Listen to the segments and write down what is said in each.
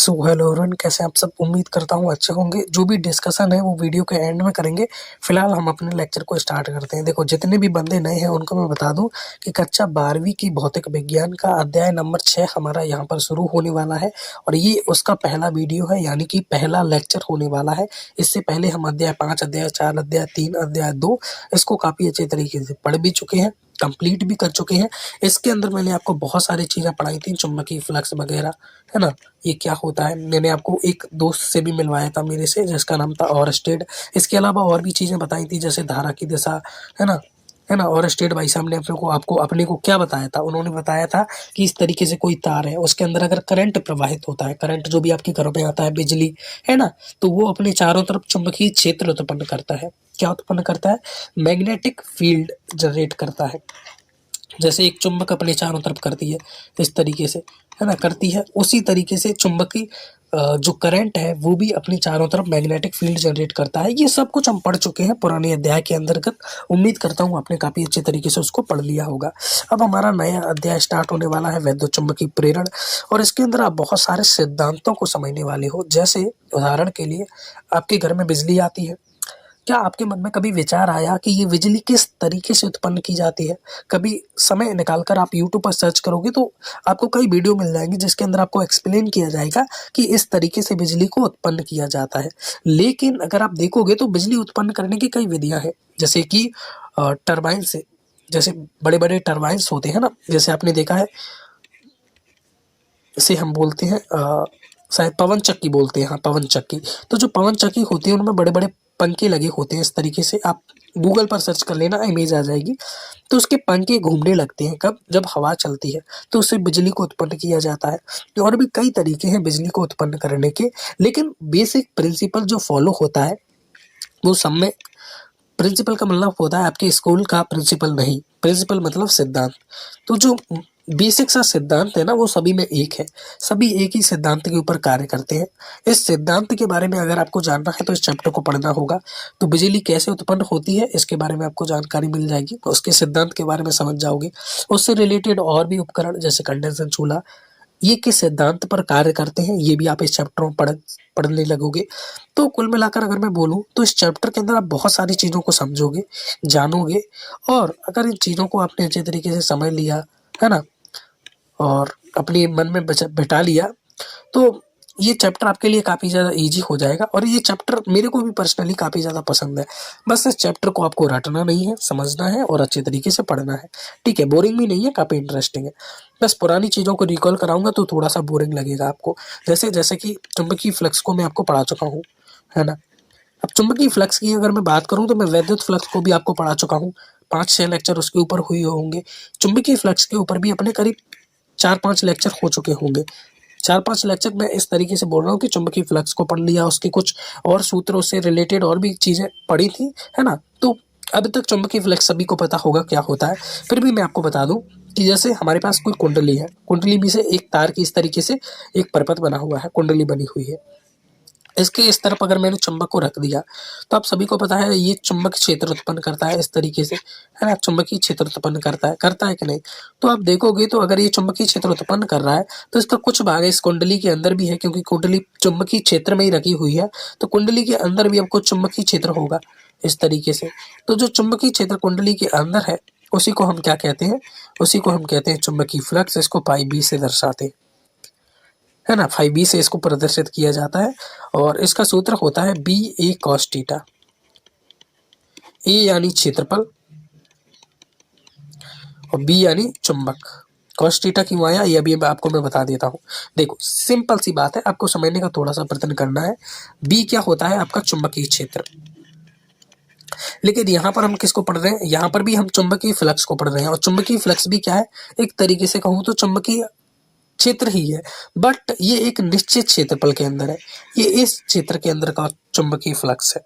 So hello everyone, कैसे आप सब। उम्मीद करता हूँ अच्छे होंगे। जो भी डिस्कशन है वो वीडियो के एंड में करेंगे। फिलहाल हम अपने लेक्चर को स्टार्ट करते हैं। देखो, जितने भी बंदे नए हैं उनको मैं बता दूं कि कक्षा 12वीं की भौतिक विज्ञान का अध्याय नंबर 6 हमारा यहाँ पर शुरू होने वाला है और ये उसका पहला वीडियो है, यानी कि पहला लेक्चर होने वाला है। इससे पहले हम अध्याय 5, अध्याय 4, अध्याय 3, अध्याय 2 इसको काफ़ी अच्छे तरीके से पढ़ भी चुके हैं, कंप्लीट भी कर चुके हैं। इसके अंदर मैंने आपको बहुत सारी चीज़ें पढ़ाई थी, चुंबकीय फ्लक्स वगैरह, है ना, ये क्या होता है। मैंने आपको एक दोस्त से भी मिलवाया था मेरे से, जिसका नाम था ऑरस्टेड। इसके अलावा और भी चीज़ें बताई थी, जैसे धारा की दिशा, है ना। ऑरस्टेड भाई साहब ने अपने को क्या बताया था। उन्होंने बताया था कि इस तरीके से कोई तार है, उसके अंदर अगर करंट प्रवाहित होता है, करंट जो भी आपके घरों में आता है, बिजली, है ना, तो वो अपने चारों तरफ चुंबकीय क्षेत्र उत्पन्न करता है। क्या उत्पन्न करता है? मैग्नेटिक फील्ड जनरेट करता है। जैसे एक चुंबक अपने चारों तरफ करती है इस तरीके से, है ना, करती है, उसी तरीके से चुंबकीय जो करंट है वो भी अपनी चारों तरफ मैग्नेटिक फील्ड जनरेट करता है। ये सब कुछ हम पढ़ चुके हैं पुराने अध्याय के अंतर्गत। उम्मीद करता हूँ आपने काफ़ी अच्छे तरीके से उसको पढ़ लिया होगा। अब हमारा नया अध्याय स्टार्ट होने वाला है, वैद्युत चुंबकीय प्रेरण, और इसके अंदर आप बहुत सारे सिद्धांतों को समझने वाले हो। जैसे उदाहरण के लिए, आपके घर में बिजली आती है, क्या आपके मन में कभी विचार आया कि ये बिजली किस तरीके से उत्पन्न की जाती है? कभी समय निकालकर आप यूट्यूब पर सर्च करोगे तो आपको कई वीडियो मिल जाएंगे जिसके अंदर आपको एक्सप्लेन किया जाएगा कि इस तरीके से बिजली को उत्पन्न किया जाता है। लेकिन अगर आप देखोगे तो बिजली उत्पन्न करने की कई विधियां हैं, जैसे कि टरबाइन से, जैसे बड़े बड़े टरबाइन्स होते हैं ना, जैसे आपने देखा है, इसे हम बोलते हैं शायद पवन चक्की बोलते हैं। हाँ, पवन चक्की। तो जो पवन चक्की होती है उनमें बड़े बड़े पंखे लगे होते हैं। इस तरीके से आप गूगल पर सर्च कर लेना, इमेज आ जाएगी। तो उसके पंखे घूमने लगते हैं कब? जब हवा चलती है, तो उससे बिजली को उत्पन्न किया जाता है। और भी कई तरीके हैं बिजली को उत्पन्न करने के, लेकिन बेसिक प्रिंसिपल जो फॉलो होता है वो सब में, प्रिंसिपल का मतलब होता है आपके स्कूल का प्रिंसिपल नहीं, प्रिंसिपल मतलब सिद्धांत। तो जो बेसिक सा सिद्धांत है ना, वो सभी में एक है। सभी एक ही सिद्धांत के ऊपर कार्य करते हैं। इस सिद्धांत के बारे में अगर आपको जानना है तो इस चैप्टर को पढ़ना होगा। तो बिजली कैसे उत्पन्न होती है इसके बारे में आपको जानकारी मिल जाएगी, तो उसके सिद्धांत के बारे में समझ जाओगे। उससे रिलेटेड और भी उपकरण जैसे कंडेंसर चूल्हा, ये किस सिद्धांत पर कार्य करते हैं, ये भी आप इस चैप्टर में पढ़ने लगोगे। तो कुल मिलाकर अगर मैं बोलूँ तो इस चैप्टर के अंदर आप बहुत सारी चीज़ों को समझोगे, जानोगे, और अगर इन चीज़ों को आपने अच्छे तरीके से समझ लिया, है ना, और अपने मन में बिठा लिया, तो ये चैप्टर आपके लिए काफ़ी ज़्यादा इजी हो जाएगा। और ये चैप्टर मेरे को भी पर्सनली काफ़ी ज़्यादा पसंद है। बस इस चैप्टर को आपको रटना नहीं है, समझना है और अच्छे तरीके से पढ़ना है। ठीक है, बोरिंग भी नहीं है, काफ़ी इंटरेस्टिंग है। बस पुरानी चीज़ों को रिकॉल कराऊंगा तो थोड़ा सा बोरिंग लगेगा आपको। जैसे जैसे कि चुंबकीय फ्लक्स को मैं आपको पढ़ा चुका हूँ, है ना। अब चुंबकीय फ्लक्स की अगर मैं बात करूँ तो मैं वैद्युत फ्लक्स को भी आपको पढ़ा चुका हूँ। 5-6 लेक्चर उसके ऊपर हुए होंगे। चुंबकीय फ्लक्स के ऊपर भी अपने करीब 4-5 लेक्चर हो चुके होंगे। 4-5 लेक्चर मैं इस तरीके से बोल रहा हूँ कि चुंबकीय फ्लक्स को पढ़ लिया, उसके कुछ और सूत्रों से रिलेटेड और भी चीज़ें पढ़ी थी, है ना। तो अब तक चुंबकीय फ्लक्स सभी को पता होगा क्या होता है। फिर भी मैं आपको बता दूं कि जैसे हमारे पास कोई कुंडली है, कुंडली में से एक तार की इस तरीके से एक परपथ बना हुआ है, कुंडली बनी हुई है। इसके इस तरफ अगर मैंने चुंबक को रख दिया तो आप सभी को पता है ये चुंबक क्षेत्र उत्पन्न करता है इस तरीके से, है ना। चुंबकीय क्षेत्र उत्पन्न करता है कि नहीं? तो आप देखोगे तो अगर ये चुंबकीय क्षेत्र उत्पन्न कर रहा है तो इसका कुछ भाग इस कुंडली के अंदर भी है, क्योंकि कुंडली चुंबकीय क्षेत्र में ही रखी हुई है। तो कुंडली के अंदर भी आपको चुंबकीय क्षेत्र होगा इस तरीके से। तो जो चुंबकीय क्षेत्र कुंडली के अंदर है उसी को हम क्या कहते हैं? उसी को हम कहते हैं चुंबकीय फ्लक्स। इसको पाई बी से दर्शाते हैं, है ना। फाइव बी से इसको प्रदर्शित किया जाता है और इसका सूत्र होता है बी ए कॉस थीटा। ए यानी क्षेत्रफल और बी यानी चुंबक। कॉस थीटा क्यों आया ये अभी आपको मैं बता देता हूँ। देखो, सिंपल सी बात है, आपको समझने का थोड़ा सा प्रयत्न करना है। बी क्या होता है? आपका चुंबकीय क्षेत्र। लेकिन यहाँ पर हम किसको पढ़ रहे हैं? यहाँ पर भी हम चुंबकीय फ्लक्स को पढ़ रहे हैं। और चुंबकीय फ्लक्स भी क्या है? एक तरीके से कहूँ तो चुंबकीय क्षेत्र ही है, बट ये एक निश्चित क्षेत्रफल के अंदर है। ये इस क्षेत्र के अंदर का चुंबकीय फ्लक्स है।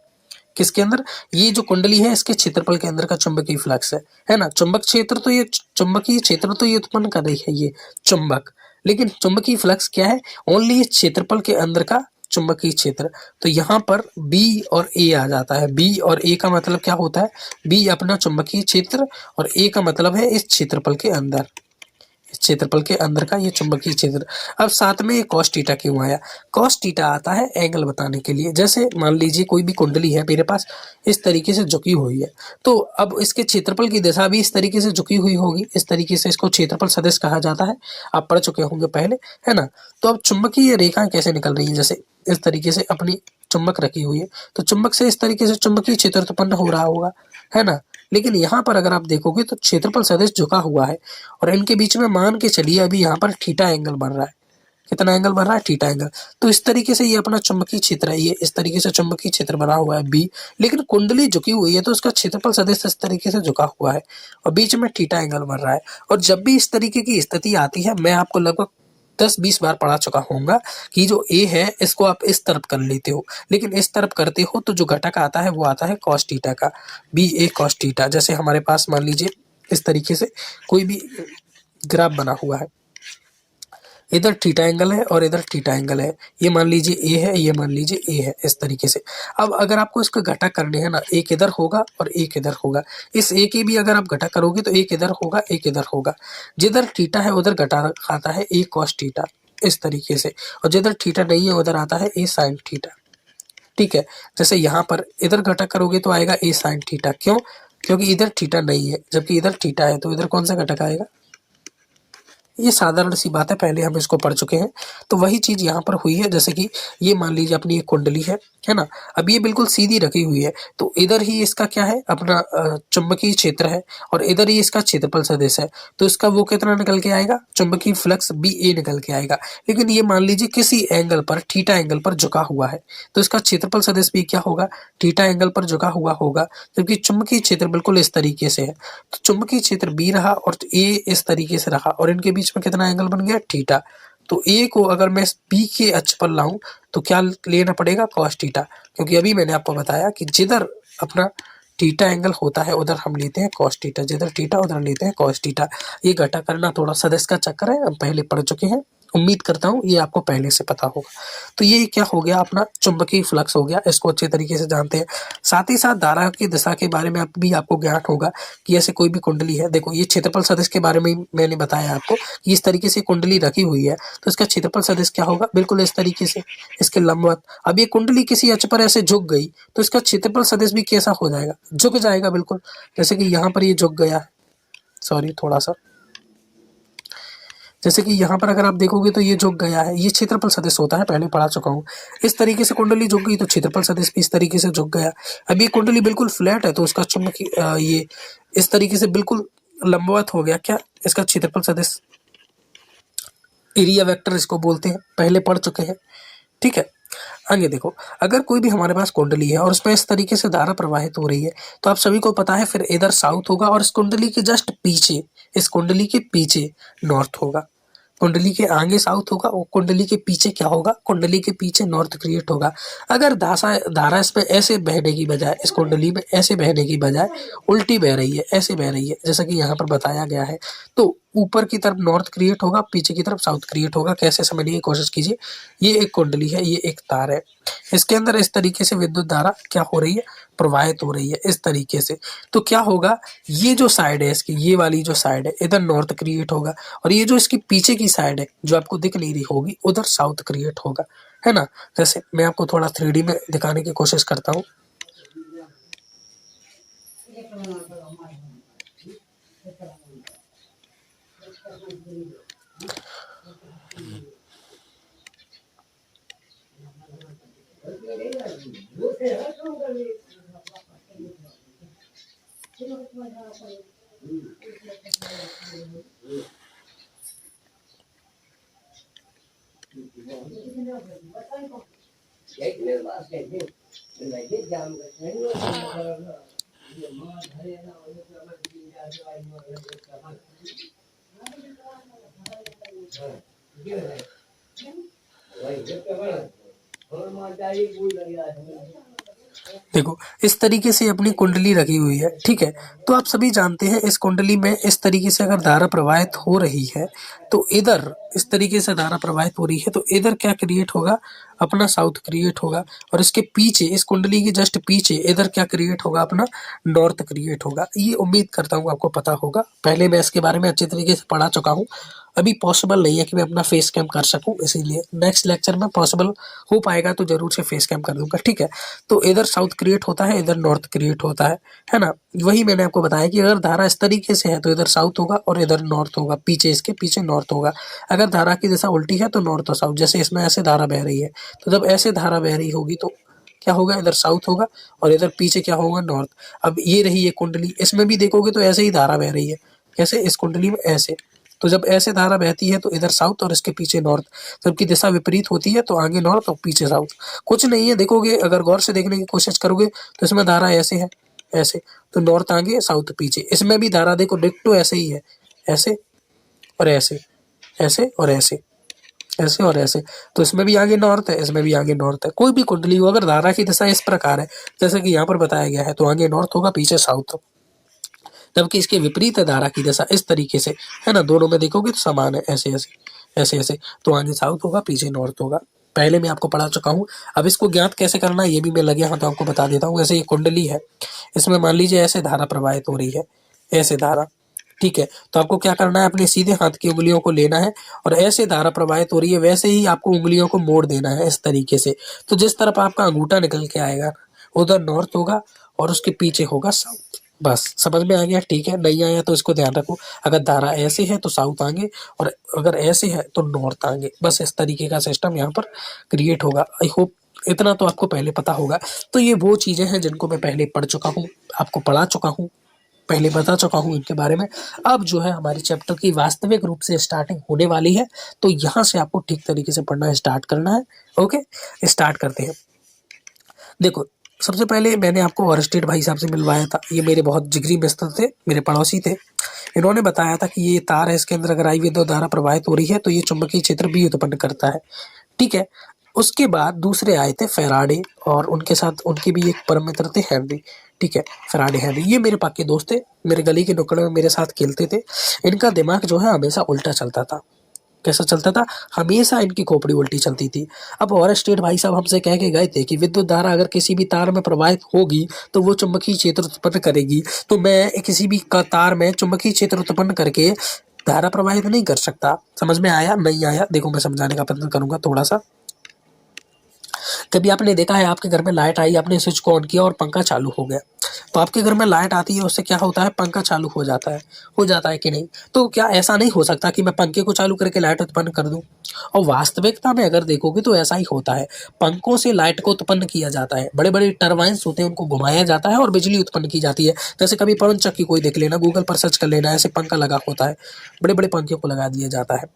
किसके अंदर? ये जो कुंडली है इसके क्षेत्रफल के अंदर का चुंबकीय फ्लक्स है ना। चुंबक क्षेत्र तो ये चुंबकीय क्षेत्र तो ये उत्पन्न कर रही है ये चुंबक, लेकिन चुंबकीय फ्लक्स क्या है? ओनली इस क्षेत्रफल के अंदर का चुंबकीय क्षेत्र। तो यहाँ पर बी और ए आ जाता है। बी और ए का मतलब क्या होता है? बी अपना चुंबकीय क्षेत्र और ए का मतलब है इस क्षेत्रफल के अंदर, इस क्षेत्रफल के अंदर का ये चुंबकीय क्षेत्र। अब साथ में ये कॉस थीटा क्यों आया? कॉस थीटा आता है एंगल बताने के लिए। जैसे मान लीजिए कोई भी कुंडली है मेरे पास, इस तरीके से झुकी हुई है, तो अब इसके क्षेत्रफल की दिशा भी इस तरीके से झुकी हुई होगी। इस तरीके से इसको क्षेत्रफल सदिश कहा जाता है, आप पढ़ चुके होंगे पहले, है ना। तो अब चुंबकीय रेखाएं कैसे निकल रही है? जैसे इस तरीके से अपनी चुंबक रखी हुई है, तो चुंबक से इस तरीके से चुंबकीय क्षेत्र उत्पन्न हो रहा होगा, है ना। लेकिन यहाँ पर अगर आप देखोगे तो क्षेत्रफल सदिश झुका हुआ है, और इनके बीच में मान के चलिए अभी यहाँ पर थीटा एंगल बन रहा है। कितना एंगल बन रहा है? Theta angle. तो इस तरीके से ये अपना चुंबकीय क्षेत्र है, ये इस तरीके से चुंबकीय क्षेत्र बना हुआ है बी, लेकिन कुंडली झुकी हुई है तो उसका क्षेत्रफल सदिश इस तरीके से झुका हुआ है, और बीच में थीटा एंगल बन रहा है। और जब भी इस तरीके की स्थिति आती है, मैं आपको लगभग 10-20 बार पढ़ा चुका होऊंगा कि जो ए है इसको आप इस तरफ कर लेते हो, लेकिन इस तरफ करते हो तो जो घटक आता है वो आता है कॉस थीटा का, बी ए कॉस थीटा। जैसे हमारे पास मान लीजिए इस तरीके से कोई भी ग्राफ बना हुआ है, इधर थीटा एंगल है और इधर थीटा एंगल है, ये मान लीजिए ए है, ये मान लीजिए ए है, इस तरीके से। अब अगर आपको इसका घटक करने हैं ना, एक इधर होगा और एक इधर होगा, इस ए के भी अगर आप घटक करोगे तो एक इधर होगा एक इधर होगा। जिधर थीटा है उधर घटक आता है ए कॉस थीटा, इस तरीके से, और जिधर थीटा नहीं है उधर आता है ए साइन थीटा। ठीक है, जैसे यहाँ पर इधर घटक करोगे तो आएगा ए साइन थीटा। क्यों? क्योंकि इधर थीटा नहीं है, जबकि इधर थीटा है, तो इधर कौन सा घटक आएगा? ये साधारण सी बात है, पहले हम इसको पढ़ चुके हैं। तो वही चीज यहाँ पर हुई है। जैसे कि ये मान लीजिए अपनी एक कुंडली है ना। अब ये बिल्कुल सीधी रखी हुई है, तो इधर ही इसका क्या है? अपना चुंबकीय क्षेत्र है, और इधर ही इसका क्षेत्रफल सदिश है, तो इसका वो कितना निकल के आएगा? चुंबकीय फ्लक्स बी ए निकल के आएगा। लेकिन ये मान लीजिए किसी एंगल पर, थीटा एंगल पर झुका हुआ है, तो इसका क्षेत्रफल सदिश भी क्या होगा? थीटा एंगल पर झुका हुआ होगा, जबकि चुंबकीय क्षेत्र बिल्कुल इस तरीके से है, तो चुंबकीय क्षेत्र बी रहा और ए इस तरीके से रहा, और इनके बीच में कितना एंगल बन गया? थीटा। तो ए को अगर मैं बी के अक्ष पर लाऊं तो क्या लेना पड़ेगा? कॉस थीटा, क्योंकि अभी मैंने आपको बताया कि जिधर अपना थीटा एंगल होता है उधर हम लेते हैं कॉस थीटा, जिधर थीटा उधर लेते हैं कॉस थीटा। ये घटा करना थोड़ा सदिश का चक्कर है, हम पहले पढ़ चुके हैं, उम्मीद करता हूँ ये आपको पहले से पता होगा। तो ये क्या हो गया? अपना चुंबकीय फ्लक्स हो गया, इसको अच्छे तरीके से जानते हैं। साथ ही साथ धारा की दिशा के बारे में भी आपको ज्ञान होगा कि ऐसे कोई भी कुंडली है, देखो ये क्षेत्रफल सदिश के बारे में मैंने बताया आपको कि इस तरीके से कुंडली रखी हुई है, तो इसका क्षेत्रफल सदिश क्या होगा? बिल्कुल इस तरीके से, इसके लंबवत। अब ये कुंडली किसी अक्ष पर ऐसे झुक गई तो इसका क्षेत्रफल सदिश भी कैसा हो जाएगा? झुक जाएगा बिल्कुल। जैसे कि यहाँ पर ये झुक गया है, सॉरी थोड़ा सा, जैसे कि यहाँ पर अगर आप देखोगे तो ये झुक गया है, ये क्षेत्रफल सदिश होता है, पहले पढ़ा चुका हूँ। इस तरीके से कुंडली झुक गई तो क्षेत्रफल सदिश भी इस तरीके से झुक गया। अब ये कुंडली बिल्कुल फ्लैट है तो उसका चुंबकीय ये इस तरीके से बिल्कुल लंबवत हो गया, क्या? इसका क्षेत्रफल सदिश, एरिया वेक्टर इसको बोलते हैं, पहले पढ़ चुके हैं। ठीक है, आगे देखो, अगर कोई भी हमारे पास कुंडली है और उसमें इस तरीके से धारा प्रवाहित हो रही है, तो आप सभी को पता है फिर इधर साउथ होगा, और इस कुंडली के जस्ट पीछे, इस कुंडली के पीछे नॉर्थ होगा। कुंडली के आगे साउथ होगा और कुंडली के पीछे क्या होगा? कुंडली के पीछे नॉर्थ क्रिएट होगा। अगर धारा इसमें ऐसे बहने की बजाय, इस कुंडली में ऐसे बहने की बजाय उल्टी बह रही है, ऐसे बह रही है, जैसा कि यहाँ पर बताया गया है, तो ऊपर की तरफ नॉर्थ क्रिएट होगा, पीछे की तरफ साउथ क्रिएट होगा। कैसे समझने की कोशिश कीजिए। ये एक कुंडली है, ये एक तार है, इसके अंदर इस तरीके से विद्युत धारा क्या हो रही है? प्रवाहित हो रही है इस तरीके से। तो क्या होगा? ये जो साइड है इसकी, ये वाली जो साइड है, इधर नॉर्थ क्रिएट होगा, और ये जो इसकी पीछे की साइड है जो आपको दिख नहीं रही होगी, उधर साउथ क्रिएट होगा, है ना। जैसे मैं आपको थोड़ा 3D में दिखाने की कोशिश करता हूँ। देखो इस तरीके से अपनी कुंडली रखी हुई है, ठीक है। तो आप सभी जानते हैं इस कुंडली में इस तरीके से अगर धारा प्रवाहित हो रही है तो इधर इस तरीके से धारा प्रवाहित हो रही है, तो इधर क्या क्रिएट होगा? अपना साउथ क्रिएट होगा, और इसके पीछे, इस कुंडली के जस्ट पीछे इधर क्या क्रिएट होगा? अपना नॉर्थ क्रिएट होगा। ये उम्मीद करता हूँ आपको पता होगा, पहले मैं इसके बारे में अच्छे तरीके से पढ़ा चुका हूँ। अभी पॉसिबल नहीं है कि मैं अपना फेस कैम कर सकूं, इसीलिए नेक्स्ट लेक्चर में पॉसिबल हो पाएगा तो जरूर से फेस कैम कर दूंगा, ठीक है। तो इधर साउथ क्रिएट होता है, इधर नॉर्थ क्रिएट होता है ना। वही मैंने आपको बताया कि अगर धारा इस तरीके से है तो इधर साउथ होगा और इधर नॉर्थ होगा, पीछे इसके पीछे नॉर्थ होगा। अगर धारा की दिशा उल्टी है तो नॉर्थ और साउथ, जैसे इसमें ऐसे धारा बह रही है, तो जब ऐसे धारा बह रही होगी तो क्या होगा, इधर साउथ होगा और इधर पीछे क्या होगा, नॉर्थ। अब ये रही ये कुंडली, इसमें भी देखोगे तो ऐसे ही धारा बह रही है, कैसे, इस कुंडली में ऐसे। तो जब ऐसे धारा बहती है तो इधर साउथ और इसके पीछे नॉर्थ, जबकि दिशा विपरीत होती है तो आगे नॉर्थ और पीछे साउथ। कुछ नहीं है, देखोगे अगर गौर से देखने की कोशिश करोगे तो इसमें धारा ऐसे है, ऐसे, तो नॉर्थ आगे साउथ पीछे। इसमें भी धारा देखो डिक्टो ऐसे ही है, ऐसे और ऐसे, ऐसे और ऐसे, ऐसे और ऐसे। तो इसमें भी आगे नॉर्थ है, इसमें भी आगे नॉर्थ है। कोई भी कुंडली हो अगर धारा की दिशा इस प्रकार है जैसे कि यहाँ पर बताया गया है, तो आगे नॉर्थ होगा पीछे साउथ। जबकि इसके विपरीत है धारा की दिशा इस तरीके से, है ना, दोनों में देखोगे तो समान है, ऐसे ऐसे ऐसे ऐसे, तो आगे साउथ होगा पीछे नॉर्थ होगा। पहले मैं आपको पढ़ा चुका हूँ। अब इसको ज्ञात कैसे करना है ये भी मैं लगे हाथ आपको बता देता हूँ। ऐसे ये कुंडली है, इसमें मान लीजिए ऐसे धारा प्रवाहित हो रही है, ऐसे धारा, ठीक है। तो आपको क्या करना है, अपने सीधे हाथ की उंगलियों को लेना है और ऐसे धारा प्रवाहित हो रही है वैसे ही आपको उंगलियों को मोड़ देना है इस तरीके से। तो जिस तरफ आपका अंगूठा निकल के आएगा उधर नॉर्थ होगा और उसके पीछे होगा साउथ। बस समझ में आ गया, ठीक है। नहीं आया तो इसको ध्यान रखो, अगर धारा ऐसे है तो साउथ आगे और अगर ऐसे है तो नॉर्थ आगे। बस इस तरीके का सिस्टम यहाँ पर क्रिएट होगा। आई होप इतना तो आपको पहले पता होगा। तो ये वो चीजें हैं जिनको मैं पहले पढ़ चुका हूँ, आपको पढ़ा चुका हूँ, पहले बता चुका हूँ इनके बारे में। अब जो है हमारी चैप्टर की वास्तविक रूप से स्टार्टिंग होने वाली है, तो यहाँ से आपको ठीक तरीके से पढ़ना स्टार्ट करना है। ओके, स्टार्ट करते हैं। देखो, सबसे पहले मैंने आपको ऑरस्टेड भाई साहब से मिलवाया था। ये मेरे बहुत जिगरी मित्र थे, मेरे पड़ोसी थे। इन्होंने बताया था कि ये तार है, इसके अंदर अगर आई विद्युत धारा प्रवाहित हो रही है तो ये चुंबकीय क्षेत्र भी उत्पन्न करता है, ठीक है। उसके बाद दूसरे आए थे फैराडे और उनके साथ उनके भी एक परम मित्र थे हेनरी, ठीक है। फैराडे हेनरी ये मेरे पक्के दोस्त थे, मेरे गली के नुक्कड़ में मेरे साथ खेलते थे। इनका दिमाग जो है हमेशा उल्टा चलता था। कैसा चलता था, हमेशा इनकी खोपड़ी उल्टी चलती थी। अब ऑरस्टेड भाई साहब हमसे कह के गए थे कि विद्युत धारा अगर किसी भी तार में प्रवाहित होगी तो वो चुंबकीय क्षेत्र उत्पन्न करेगी। तो मैं किसी भी तार में चुंबकीय क्षेत्र उत्पन्न करके धारा प्रवाहित नहीं कर सकता। समझ में आया, नहीं आया? देखो मैं समझाने का प्रयत्न करूंगा थोड़ा सा। कभी आपने देखा है आपके घर में लाइट आई, आपने स्विच को ऑन किया और पंखा चालू हो गया, तो आपके घर में लाइट आती है उससे क्या होता है, पंखा चालू हो जाता है कि नहीं? तो क्या ऐसा नहीं हो सकता कि मैं पंखे को चालू करके लाइट उत्पन्न कर दूं? और वास्तविकता में अगर देखोगे तो ऐसा ही होता है। पंखों से लाइट को उत्पन्न किया जाता है, बड़े बड़े टरबाइन्स होते हैं उनको घुमाया जाता है और बिजली उत्पन्न की जाती है। जैसे कभी पवन चक्की कोई देख लेना, गूगल पर सर्च कर लेना, ऐसे पंखा लगा होता है, बड़े बड़े पंखे को लगा दिया जाता है।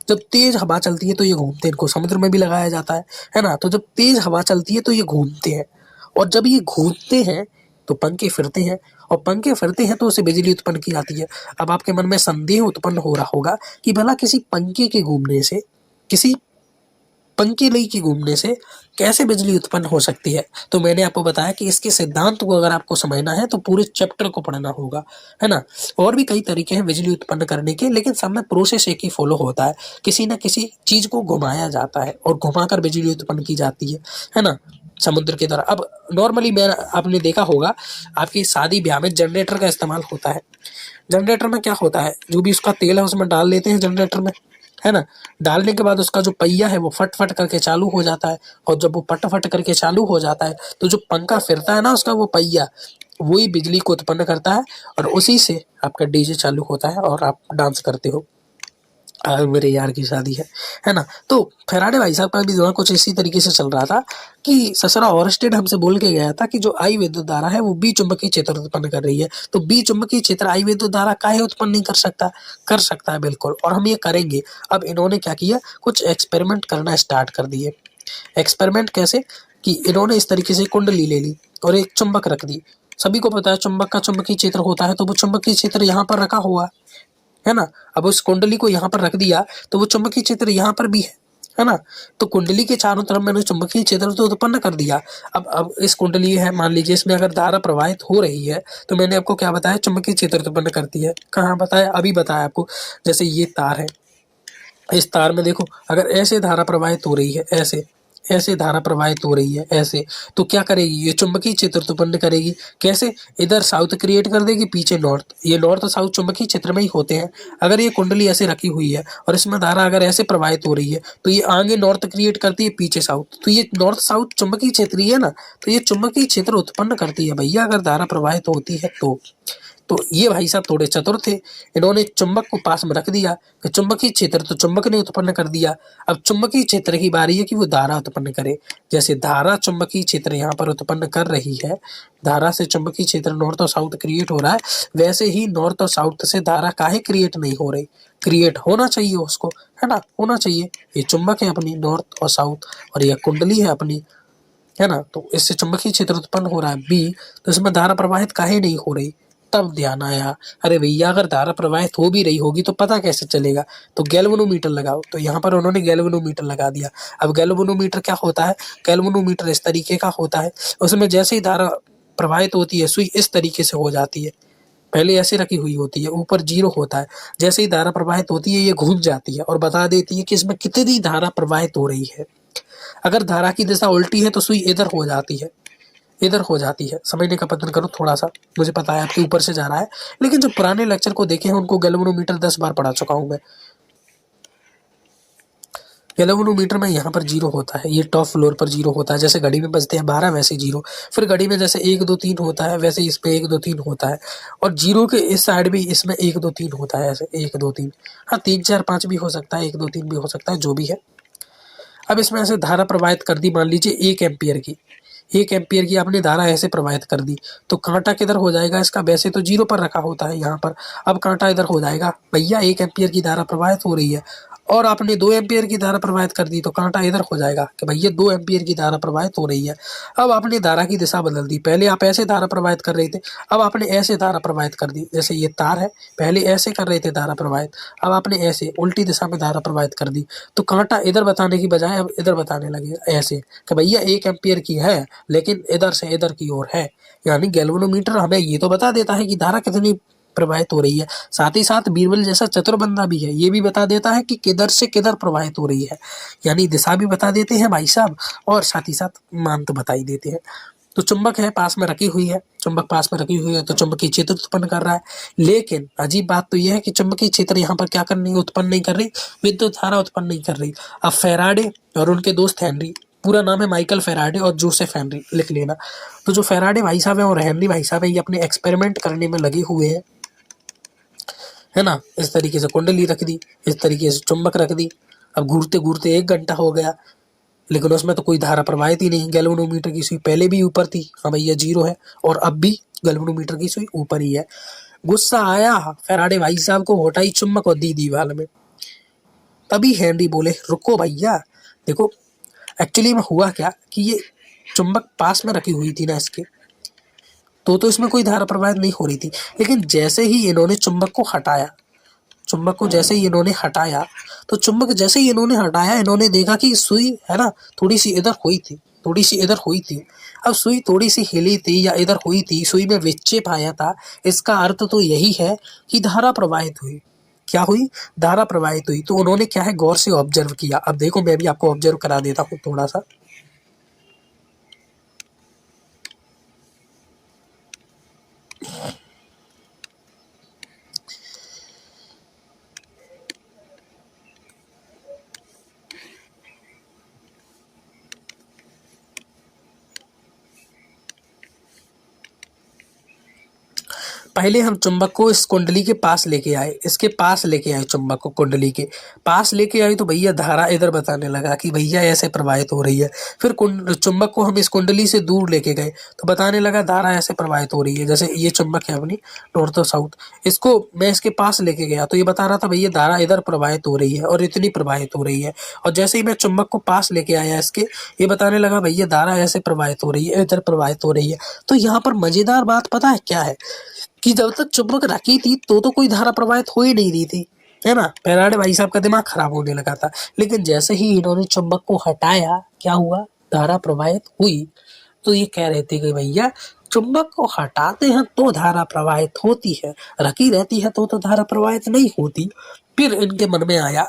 जब तेज हवा चलती है तो ये घूमते हैं, इनको समुद्र में भी लगाया जाता है ना। तो जब तेज हवा चलती है तो ये घूमते हैं और जब ये घूमते हैं तो पंखे फिरते हैं और पंखे फिरते हैं तो उससे बिजली उत्पन्न की जाती है। अब आपके मन में संदेह उत्पन्न हो रहा होगा कि भला किसी पंखे के घूमने से, किसी पंखे लई के घूमने से कैसे बिजली उत्पन्न हो सकती है? तो मैंने आपको बताया कि इसके सिद्धांत को अगर आपको समझना है तो पूरे चैप्टर को पढ़ना होगा, है ना। और भी कई तरीके हैं बिजली उत्पन्न करने के, लेकिन सब में प्रोसेस एक ही फॉलो होता है। किसी न किसी चीज को घुमाया जाता है और घुमाकर बिजली उत्पन्न की जाती है ना, समुद्र की तरह। अब नॉर्मली मैं आपने देखा होगा आपकी शादी ब्याह में जनरेटर का इस्तेमाल होता है। जनरेटर में क्या होता है, जो भी उसका तेल है उसमें डाल देते हैं जनरेटर में, है ना। डालने के बाद उसका जो पहिया है वो फट फट करके चालू हो जाता है और जब वो फट फट करके चालू हो जाता है तो जो पंखा फिरता है ना उसका वो पहिया, वही बिजली को उत्पन्न करता है और उसी से आपका डीजे चालू होता है और आप डांस करते हो। मेरे यार की शादी है ना। तो फैराडे भाई साहब का भी दिमाग कुछ इसी तरीके से चल रहा था कि ससुरा ऑरस्टेड हमसे बोल के गया था कि जो आई विद्युत धारा है वो बी चुंबकीय क्षेत्र उत्पन्न कर रही है। तो बी चुंबकीय क्षेत्र आई विद्युत धारा काहे उत्पन्न नहीं कर सकता? कर सकता है बिल्कुल, और हम ये करेंगे। अब इन्होंने क्या किया, कुछ एक्सपेरिमेंट करना स्टार्ट कर दिए। एक्सपेरिमेंट कैसे कि इन्होंने इस तरीके से कुंडली ले ली और एक चुंबक रख दी। सभी को पता है चुंबक का चुंबकीय क्षेत्र होता है, तो वो चुंबकीय क्षेत्र यहाँ पर रखा हुआ है ना। अब उस कुंडली को यहाँ पर रख दिया तो वो चुंबकीय क्षेत्र यहाँ पर भी है ना। तो कुंडली के चारों तरफ मैंने चुंबकीय क्षेत्र तो उत्पन्न कर दिया। अब इस कुंडली है, मान लीजिए इसमें अगर धारा प्रवाहित हो रही है तो मैंने आपको क्या बताया, चुंबकीय क्षेत्र उत्पन्न करती है। कहाँ बताया? अभी बताया आपको। जैसे ये तार है, इस तार में देखो अगर ऐसे धारा प्रवाहित हो रही है, ऐसे ऐसे धारा प्रवाहित हो रही है ऐसे, तो क्या करेगी ये चुंबकीय क्षेत्र उत्पन्न करेगी। कैसे, इधर साउथ क्रिएट कर देगी, पीछे नॉर्थ। ये नॉर्थ और साउथ चुंबकीय क्षेत्र में ही होते हैं। अगर ये कुंडली ऐसे रखी हुई है और इसमें धारा अगर ऐसे प्रवाहित हो रही है तो ये आगे नॉर्थ क्रिएट करती है, पीछे साउथ। तो ये नॉर्थ साउथ चुंबकीय क्षेत्र ही है ना, तो ये चुंबकीय क्षेत्र उत्पन्न करती है भैया अगर धारा प्रवाहित होती है तो ये भाई साहब थोड़े चतुर थे, इन्होंने चुंबक को पास में रख दिया कि चुंबकीय क्षेत्र तो चुंबक ने उत्पन्न कर दिया। अब चुंबकीय क्षेत्र की बारी है कि वो धारा उत्पन्न करे। जैसे धारा चुंबकीय क्षेत्र यहाँ पर उत्पन्न कर रही है, धारा से चुंबकीय क्षेत्र नॉर्थ और साउथ क्रिएट हो रहा है, वैसे ही नॉर्थ और साउथ से धारा काहे क्रिएट नहीं हो रही, क्रिएट होना चाहिए उसको, है ना, होना चाहिए। ये चुंबक है अपनी नॉर्थ और साउथ, और यह कुंडली है अपनी, है ना, तो इससे चुंबकीय क्षेत्र उत्पन्न हो रहा है बी, तो इसमें धारा प्रवाहित काहे नहीं हो रही। तब ध्यान आया, अरे भैया अगर धारा प्रवाहित हो भी रही होगी तो पता कैसे चलेगा, तो गैल्वेनोमीटर लगाओ। तो यहाँ पर उन्होंने गैल्वेनोमीटर लगा दिया। अब गैल्वेनोमीटर क्या होता है, गैल्वेनोमीटर इस तरीके का होता है, उसमें जैसे ही धारा प्रवाहित होती है सुई इस तरीके से हो जाती है, पहले ऐसे रखी हुई होती है, ऊपर 0 होता है, जैसे ही धारा प्रवाहित होती है ये घूम जाती है और बता देती है कि इसमें कितनी धारा प्रवाहित हो रही है। अगर धारा की दिशा उल्टी है तो सुई इधर हो जाती है, इधर हो जाती है। समझने का प्रयत्न करो थोड़ा सा, मुझे पता है आपके ऊपर से जा रहा है, लेकिन जो पुराने लेक्चर को देखे हैं उनको गैल्वेनोमीटर 10 बार पढ़ा चुका हूं मैं। गैल्वेनोमीटर में यहाँ पर 0 होता है, ये टॉप फ्लोर पर 0 होता है, जैसे घड़ी में बजते हैं 12 वैसे 0, फिर घड़ी में जैसे 1 2 3 होता है वैसे इस पे 1 2 3 होता है, और 0 के इस साइड भी इसमें 1 2 3 होता है, ऐसे 1 2 3, हाँ 3 4 5 भी हो सकता है, 1 2 3 भी हो सकता है, जो भी है। अब इसमें ऐसे धारा प्रवाहित कर दी, मान लीजिए 1 एम्पियर की, 1 एम्पियर की आपने धारा ऐसे प्रवाहित कर दी, तो कांटा किधर हो जाएगा इसका, वैसे तो 0 पर रखा होता है यहाँ पर, अब कांटा इधर हो जाएगा। भैया 1 एम्पियर की धारा प्रवाहित हो रही है और आपने 2 एम्पियर की धारा प्रवाहित कर दी, तो कांटा इधर हो जाएगा कि भैया 2 एम्पियर की धारा प्रवाहित हो रही है। अब आपने धारा की दिशा बदल दी, पहले आप ऐसे धारा प्रवाहित कर रहे थे, अब आपने ऐसे धारा प्रवाहित कर दी, जैसे ये तार है, पहले ऐसे कर रहे थे धारा प्रवाहित, अब आपने ऐसे उल्टी दिशा में धारा प्रवाहित कर दी, तो कांटा इधर बताने की बजाय अब इधर बताने लगे ऐसे कि भैया 1 एम्पियर की है लेकिन इधर से इधर की ओर है। यानी गैल्वेनोमीटर हमें ये तो बता देता है कि धारा कितनी प्रवाहित हो रही है, साथ ही साथ बीरबल जैसा चतुर बंदा भी है, ये भी बता देता है कि किधर से किधर प्रवाहित हो रही है, यानी दिशा भी बता देते हैं भाई साहब, और साथ ही साथ मान तो बता ही देते हैं। तो चुंबक है पास में रखी हुई है, चुंबक पास में रखी हुई है तो चुंबकीय क्षेत्र उत्पन्न कर रहा है, लेकिन अजीब बात तो यह है कि चुंबकीय क्षेत्र यहाँ पर क्या करनी उत्पन्न नहीं कर रही, विद्युत धारा उत्पन्न नहीं कर रही। अब फैराडे और उनके दोस्त हेनरी, पूरा नाम है माइकल फैराडे और जोसेफ हेनरी, लिख लेना। तो जो फैराडे भाई साहब है और हेनरी भाई साहब है, ये अपने एक्सपेरिमेंट करने में लगे हुए हैं, है ना। इस तरीके से कुंडली रख दी, इस तरीके से चुंबक रख दी। अब घूरते घूरते 1 घंटा हो गया, लेकिन उसमें तो कोई धारा प्रवाहित ही नहीं। गैल्वेनोमीटर की सुई पहले भी ऊपर थी, हाँ भैया 0 है, और अब भी गैल्वेनोमीटर की सुई ऊपर ही है। गुस्सा आया फैराडे भाई साहब को, हटाई चुंबक और दी दीवार में। तभी हेनरी बोले रुको भैया, देखो एक्चुअली में हुआ क्या कि ये चुंबक पास में रखी हुई थी ना इसके, तो इसमें कोई धारा प्रवाहित नहीं हो रही थी, लेकिन जैसे ही इन्होंने चुंबक को हटाया, चुंबक को जैसे ही इन्होंने हटाया, तो चुंबक जैसे ही इन्होंने हटाया, इन्होंने देखा कि सुई है ना थोड़ी सी इधर हुई थी, थोड़ी सी इधर हुई थी। अब सुई थोड़ी सी हिली थी या इधर हुई थी, सुई में विक्षेप आया था, इसका अर्थ तो यही है कि धारा प्रवाहित हुई। क्या हुई, धारा प्रवाहित हुई। तो उन्होंने क्या है गौर से ऑब्जर्व किया। अब देखो मैं भी आपको ऑब्जर्व करा देता हूँ थोड़ा सा। पहले हम चुंबक को इस कुंडली के पास लेके आए, इसके पास लेके आए चुंबक को, कुंडली के पास लेके आए, तो भैया धारा इधर बताने लगा कि भैया ऐसे प्रवाहित हो रही है। फिर चुंबक को हम इस कुंडली से दूर लेके गए तो बताने लगा धारा ऐसे प्रवाहित हो रही है। जैसे ये चुंबक है अपनी नॉर्थ और साउथ, इसको मैं इसके पास लेके गया तो ये बता रहा था भैया धारा इधर प्रवाहित हो रही है और इतनी प्रवाहित हो रही है। और जैसे ही मैं चुंबक को पास लेके आया इसके, ये बताने लगा भैया धारा ऐसे प्रवाहित हो रही है, इधर प्रवाहित हो रही है। तो यहाँ पर मजेदार बात पता है क्या है कि जब तक चुंबक रखी थी तो कोई धारा प्रवाहित हो ही नहीं रही थी, है ना। फैराडे भाई साहब का दिमाग खराब होने लगा था, लेकिन जैसे ही इन्होंने चुंबक को हटाया क्या हुआ, धारा प्रवाहित हुई। तो ये कह रहे थे कि भैया चुंबक को हटाते हैं तो धारा प्रवाहित होती है, रखी रहती है तो धारा प्रवाहित नहीं होती। फिर इनके मन में आया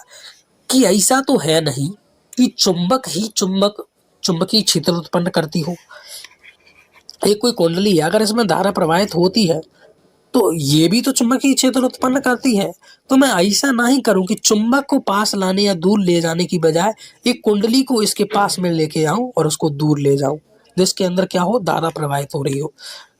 कि ऐसा तो है नहीं कि चुंबक ही चुंबक चुंबकीय क्षेत्र उत्पन्न करती हो। एक कोई कुंडली है, अगर इसमें धारा प्रवाहित होती है तो ये भी तो चुंबकीय क्षेत्र उत्पन्न करती है। तो मैं ऐसा नहीं करूं कि चुंबक को पास लाने या दूर ले जाने की बजाय एक कुंडली को इसके पास में लेके आऊं और उसको दूर ले जाऊं, जिसके अंदर क्या हो, धारा प्रवाहित हो रही हो,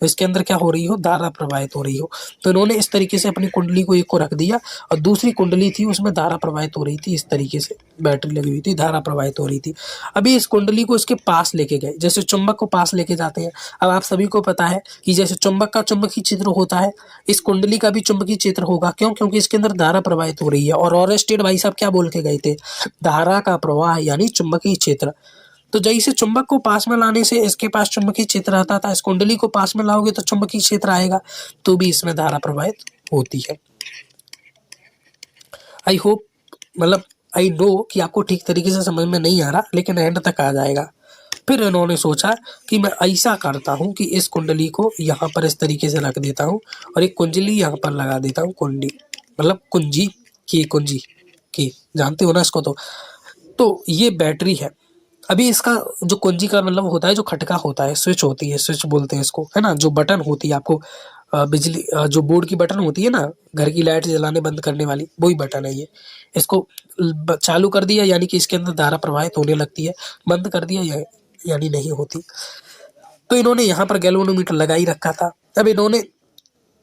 इसके अंदर क्या हो रही हो, धारा प्रवाहित हो रही हो। तो इन्होंने इस तरीके से अपनी कुंडली को एक को रख दिया और दूसरी कुंडली थी उसमें धारा प्रवाहित हो रही थी, इस तरीके से बैटरी लगी हुई थी, धारा प्रवाहित हो रही थी। अभी इस कुंडली को इसके पास लेके गए, जैसे चुंबक को पास लेके जाते हैं। अब आप सभी को पता है कि जैसे चुंबक का चुंबकीय क्षेत्र होता है, इस कुंडली का भी चुंबकीय क्षेत्र होगा। क्यों? क्योंकि इसके अंदर धारा प्रवाहित हो रही है। और ओरेस्टेड भाई साहब क्या बोल के गए थे, धारा का प्रवाह यानी चुंबकीय क्षेत्र। तो जैसे चुंबक को पास में लाने से इसके पास चुंबकीय क्षेत्र आता था, इस कुंडली को पास में लाओगे तो चुंबकीय क्षेत्र आएगा, तो भी इसमें धारा प्रवाहित होती है। आई होप, मतलब आई नो कि आपको ठीक तरीके से समझ में नहीं आ रहा, लेकिन एंड तक आ जाएगा। फिर इन्होंने सोचा कि मैं ऐसा करता हूँ कि इस कुंडली को यहाँ पर इस तरीके से रख देता हूँ और एक कुंडली यहाँ पर लगा देता हूँ, कुंडी मतलब कुंजी की जानते हो ना इसको। तो ये बैटरी है। अभी इसका जो कुंजी का मतलब होता है, जो खटका होता है, स्विच होती है, स्विच बोलते हैं इसको, है ना, जो बटन होती है आपको बिजली जो बोर्ड की बटन होती है ना, घर की लाइट जलाने बंद करने वाली, वही बटन है ये। इसको चालू कर दिया यानी कि इसके अंदर धारा प्रवाहित होने लगती है, बंद कर दिया यानी नहीं होती। तो इन्होंने यहाँ पर गैल्वेनोमीटर लगा ही रखा था। अब इन्होंने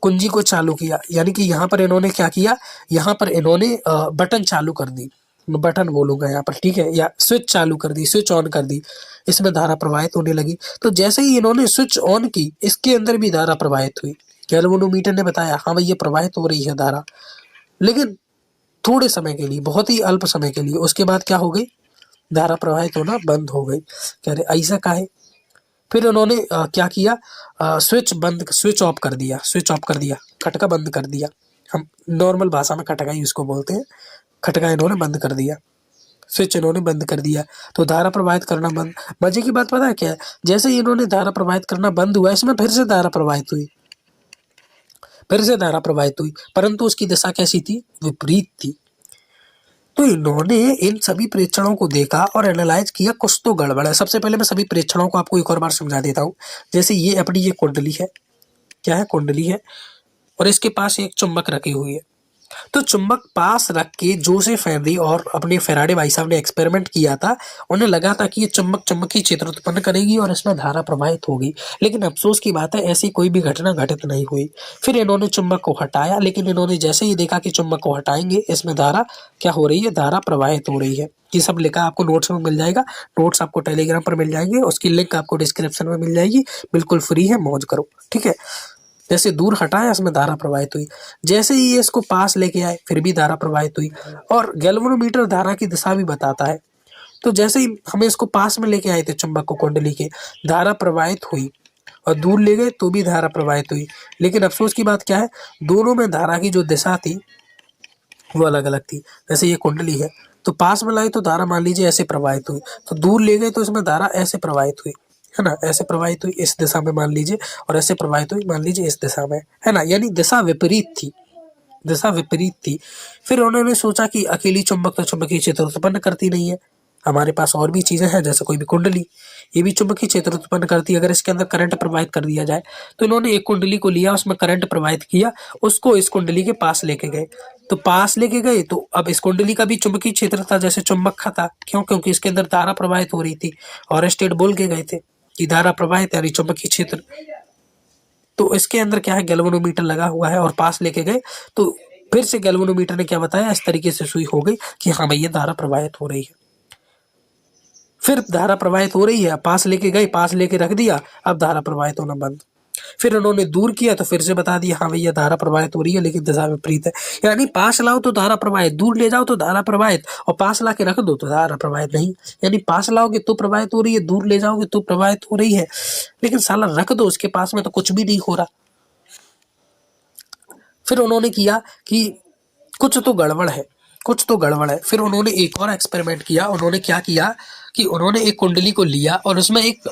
कुंजी को चालू किया, यानी कि यहाँ पर इन्होंने क्या किया, यहाँ पर इन्होंने बटन चालू कर दी, बटन बोलूंगा यहाँ पर, ठीक है, या स्विच चालू कर दी, स्विच ऑन कर दी, इसमें धारा प्रवाहित होने लगी। तो जैसे ही इन्होंने स्विच ऑन की, इसके अंदर भी धारा प्रवाहित हुई। गैल्वेनोमीटर ने बताया हाँ भाई ये प्रवाहित हो रही है धारा, लेकिन थोड़े समय के लिए, बहुत ही अल्प समय के लिए। उसके बाद क्या हो गई, धारा प्रवाहित होना बंद हो गई। कह रहे ऐसा काहे? फिर उन्होंने क्या किया, स्विच ऑफ कर दिया, खटका बंद कर दिया। हम नॉर्मल भाषा में खटका ही उसको बोलते हैं। खटका इन्होंने बंद कर दिया, स्विच इन्होंने बंद कर दिया, तो धारा प्रवाहित करना बंद। मजे की बात पता है क्या है, जैसे ही इन्होंने धारा प्रवाहित करना बंद हुआ, इसमें फिर से धारा प्रवाहित हुई, परंतु उसकी दिशा कैसी थी, विपरीत थी। तो इन्होंने इन सभी प्रेक्षणों को देखा और एनालाइज किया, कुछ तो गड़बड़ है। सबसे पहले मैं सभी प्रेक्षणों को आपको एक और बार समझा देता हूँ। जैसे ये अपनी ये कुंडली है, क्या है, कुंडली है, और इसके पास एक चुंबक रखी हुई है। तो चुंबक पास रख के जोसेफ हेनरी और अपने फैराडे भाई साहब ने एक्सपेरिमेंट किया था। उन्हें लगा था कि ये चुंबक चुंबकीय क्षेत्र उत्पन्न करेगी और इसमें धारा प्रवाहित होगी, लेकिन अफसोस की बात है ऐसी कोई भी घटना घटित नहीं हुई। फिर इन्होंने चुंबक को हटाया, लेकिन इन्होंने जैसे ही देखा कि चुंबक को हटाएंगे इसमें धारा क्या हो रही है, धारा प्रवाहित हो रही है। ये सब लिखा आपको नोट्स में मिल जाएगा, नोट्स आपको टेलीग्राम पर मिल जाएंगे, उसकी लिंक आपको डिस्क्रिप्शन में मिल जाएगी, बिल्कुल फ्री है, मौज करो, ठीक है। जैसे दूर हटाया इसमें धारा प्रवाहित हुई, जैसे ही ये इसको पास लेके आए फिर भी धारा प्रवाहित हुई। और गैल्वेनोमीटर धारा की दिशा भी बताता है। तो जैसे ही हमें इसको पास में लेके आए थे चुंबक को कुंडली के, धारा प्रवाहित हुई, और दूर ले गए तो भी धारा प्रवाहित हुई। लेकिन अफसोस की बात क्या है, दोनों में धारा की जो दिशा थी वो अलग अलग थी। जैसे ये कुंडली है, तो पास में लाए तो धारा मान लीजिए ऐसे प्रवाहित हुई, तो दूर ले गए तो इसमें धारा ऐसे प्रवाहित हुई, है ना, ऐसे प्रवाहित हुई इस दिशा में मान लीजिए, और ऐसे प्रवाहित हुई मान लीजिए इस दिशा में, है ना, यानी दिशा विपरीत थी। फिर उन्होंने सोचा कि अकेली चुंबक तो चुंबकीय क्षेत्र उत्पन्न करती नहीं है, हमारे पास और भी चीजें हैं, जैसे कोई भी कुंडली, ये भी चुंबकीय क्षेत्र उत्पन्न करती है। अगर इसके अंदर करंट प्रवाहित कर दिया जाए, तो इन्होंने एक कुंडली को लिया, उसमें करंट प्रवाहित किया, उसको इस कुंडली के पास लेके गए। तो पास लेके गए तो अब इस कुंडली का भी चुंबकीय क्षेत्र था जैसे चुंबक का था। क्यों? क्योंकि इसके अंदर धारा प्रवाहित हो रही थी, और स्टेट बोल के गए थे कि धारा प्रवाहित यानी चुंबकीय क्षेत्र। तो इसके अंदर क्या है, गैल्वेनोमीटर लगा हुआ है, और पास लेके गए तो फिर से गैल्वेनोमीटर ने क्या बताया, इस तरीके से सुई हो गई कि हाँ भाई ये धारा प्रवाहित हो रही है। फिर धारा प्रवाहित हो रही है, पास लेके गए, पास लेके रख दिया, अब धारा प्रवाहित होना बंद। फिर उन्होंने दूर किया तो फिर से बता दिया हाँ भैया धारा प्रवाहित हो रही है, लेकिन दिशा विपरीत है। यानी पास लाओ तो धारा प्रवाहित, दूर ले जाओ तो धारा प्रवाहित, और पास ला के रख दो तो धारा प्रवाहित नहीं। यानी पास लाओगे तो प्रवाहित हो रही है, दूर ले जाओगे तो प्रवाहित हो रही है, लेकिन साला रख दो उसके पास में तो कुछ भी नहीं हो रहा। फिर उन्होंने किया कि कुछ तो गड़बड़ है। फिर उन्होंने एक और एक्सपेरिमेंट किया। उन्होंने क्या किया कि उन्होंने एक कुंडली को लिया और उसमें एक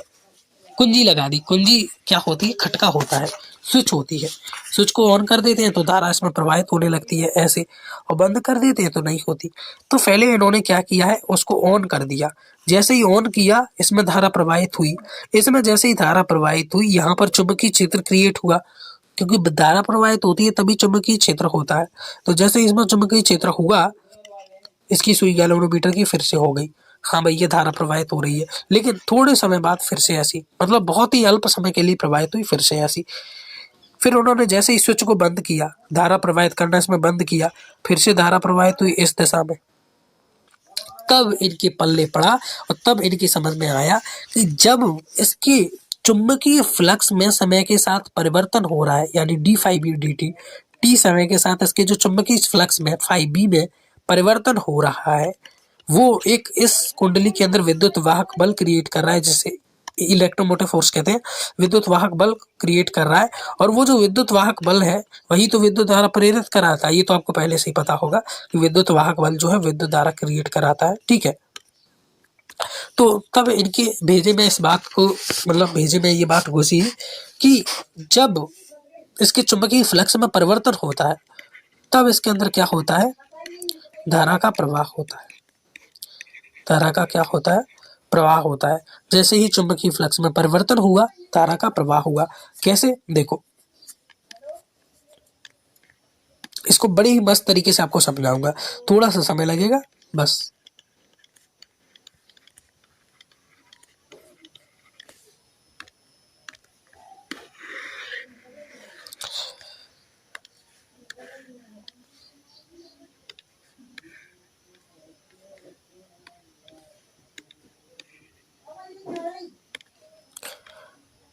कुंजी लगा दी। कुंजी क्या होती है, खटका होता है, स्विच होती है। स्विच को ऑन कर देते हैं तो धारा इसमें प्रवाहित होने लगती है ऐसे, और बंद कर देते हैं तो नहीं होती। तो पहले इन्होंने क्या किया है, उसको ऑन कर दिया। जैसे ही ऑन किया, इसमें धारा प्रवाहित हुई। इसमें जैसे ही धारा प्रवाहित हुई, यहाँ पर चुंबकीय क्षेत्र क्रिएट हुआ, क्योंकि धारा प्रवाहित होती है तभी चुंबकीय क्षेत्र होता है। तो जैसे इसमें चुंबकीय क्षेत्र हुआ, इसकी सुई गैल्वेनोमीटर की फिर से हो गई। हाँ भाई, ये धारा प्रवाहित हो रही है, लेकिन थोड़े समय बाद फिर से ऐसी, मतलब बहुत ही अल्प समय के लिए प्रवाहित हुई, फिर से ऐसी। फिर उन्होंने जैसे ही स्विच को बंद किया, धारा प्रवाहित करना इसमें बंद किया, फिर से धारा प्रवाहित हुई इस दिशा में। तब इनके पल्ले पड़ा और तब इनकी समझ में आया कि जब इसके चुंबकीय फ्लक्स में समय के साथ परिवर्तन हो रहा है, यानी d phi b d t, t समय के साथ इसके जो चुंबकीय फ्लक्स में फाई बी में परिवर्तन हो रहा है, वो एक इस कुंडली के अंदर विद्युत वाहक बल क्रिएट कर रहा है, जिसे इलेक्ट्रोमोटिव फोर्स कहते हैं। विद्युत वाहक बल क्रिएट कर रहा है, और वो जो विद्युत वाहक बल है वही तो विद्युत धारा प्रेरित कराता है। ये तो आपको पहले से ही पता होगा कि विद्युत वाहक बल जो है विद्युत धारा क्रिएट कराता है, ठीक है। तो तब इनके भेजे में इस बात को, मतलब भेजे में ये बात घुसी कि जब इसके चुंबकीय फ्लक्स में परिवर्तन होता है, तब इसके अंदर क्या होता है, धारा का प्रवाह होता है। धारा का क्या होता है, प्रवाह होता है। जैसे ही चुंबकीय फ्लक्स में परिवर्तन हुआ, धारा का प्रवाह हुआ। कैसे, देखो, इसको बड़ी ही मस्त तरीके से आपको समझाऊंगा, थोड़ा सा समय लगेगा बस।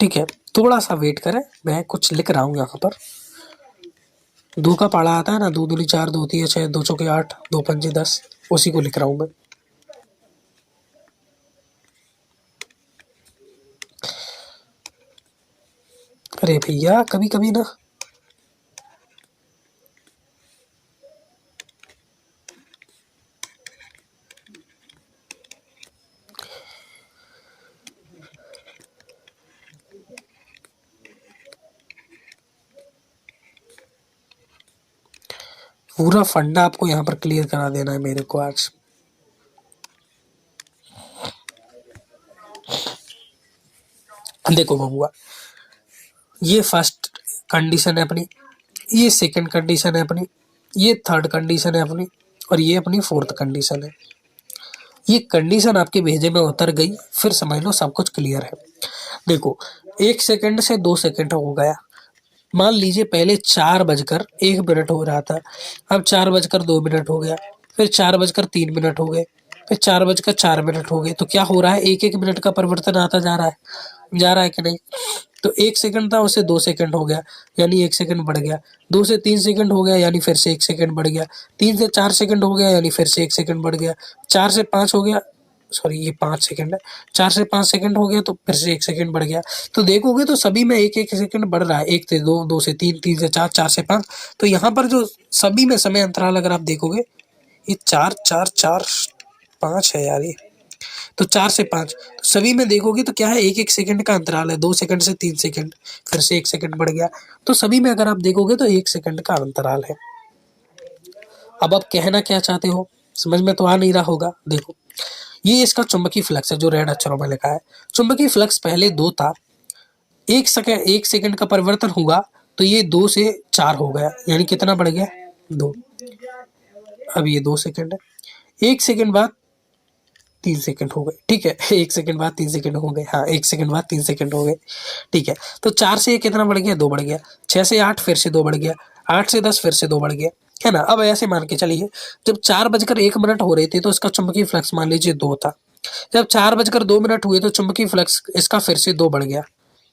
ठीक है, थोड़ा सा वेट करें, मैं कुछ लिख रहा हूँ यहाँ पर। दो का पाड़ा आता है ना, दो दूनी चार, दो तीन छः, दो चौके आठ, दो पंजे 10, उसी को लिख रहा हूँ मैं। अरे भैया, कभी कभी ना पूरा फंडा आपको यहाँ पर क्लियर करा देना है मेरे को आज। देखो बबुआ, ये फर्स्ट कंडीशन है अपनी, ये सेकंड कंडीशन है अपनी, ये थर्ड कंडीशन है अपनी, और ये अपनी फोर्थ कंडीशन है। ये कंडीशन आपके भेजे में उतर गई, फिर समझ लो सब कुछ क्लियर है। देखो, 1 सेकंड से 2 सेकंड हो गया। मान लीजिए पहले 4 बजकर 1 मिनट हो रहा था, अब 4 बजकर 2 मिनट हो गया, फिर 4 बजकर 3 मिनट हो गए, फिर 4 बजकर 4 मिनट हो गए। तो क्या हो रहा है, एक एक मिनट का परिवर्तन आता जा रहा है कि नहीं। तो 1 सेकंड था, उससे 2 सेकंड हो गया, यानी 1 सेकंड बढ़ गया। 2 से 3 सेकंड हो गया, यानी फिर से 1 सेकंड बढ़ गया। 3 से 4 सेकंड हो गया, यानी फिर से 1 सेकंड बढ़ गया। 4 से 5 हो गया, सॉरी ये 5 सेकंड है। 4 से 5 सेकंड हो गया, तो फिर से 1 सेकंड बढ़ गया। तो देखोगे तो सभी में एक एक सेकंड बढ़ रहा है। 1 से 2, 2 से 3, 3 से 4, 4 से 5। तो यहाँ पर जो सभी में समय अंतराल अगर आप देखोगे, ये 4 4 4 5 है यार ये। तो 4 से 5, तो सभी में देखोगे तो क्या है, एक एक सेकंड का अंतराल है। 2 सेकंड से 3 सेकंड, फिर से 1 सेकंड बढ़ गया। तो सभी में अगर आप देखोगे तो 1 सेकंड का अंतराल है। अब आप कहना क्या चाहते हो, समझ में तो आ नहीं रहा होगा। देखो, ये इसका चुंबकीय फ्लक्स है जो रेड अक्षरों में लिखा है। चुंबकीय फ्लक्स पहले 2 था, 1 सेकंड का परिवर्तन हुआ तो ये 2 से 4 हो गया, यानी कितना बढ़ गया, 2। अब ये 2 सेकंड है। 1 सेकंड बाद 3 सेकंड हो गए, ठीक है। 1 सेकंड बाद 3 सेकंड हो गए, हाँ 1 सेकंड बाद 3 सेकंड हो गए, ठीक है। तो 4 से कितना बढ़ गया, 2 बढ़ गया। 6 से 8 फिर से 2 बढ़ गया। 8 से 10 फिर से 2 बढ़ गया, है ना। अब ऐसे मान के चलिए, जब 4 बजकर 1 मिनट हो रहे थे तो इसका चुंबकीय फ्लक्स मान लीजिए 2 था। जब 4 बजकर 2 मिनट हुए तो चुंबकीय फ्लक्स इसका फिर से 2 बढ़ गया,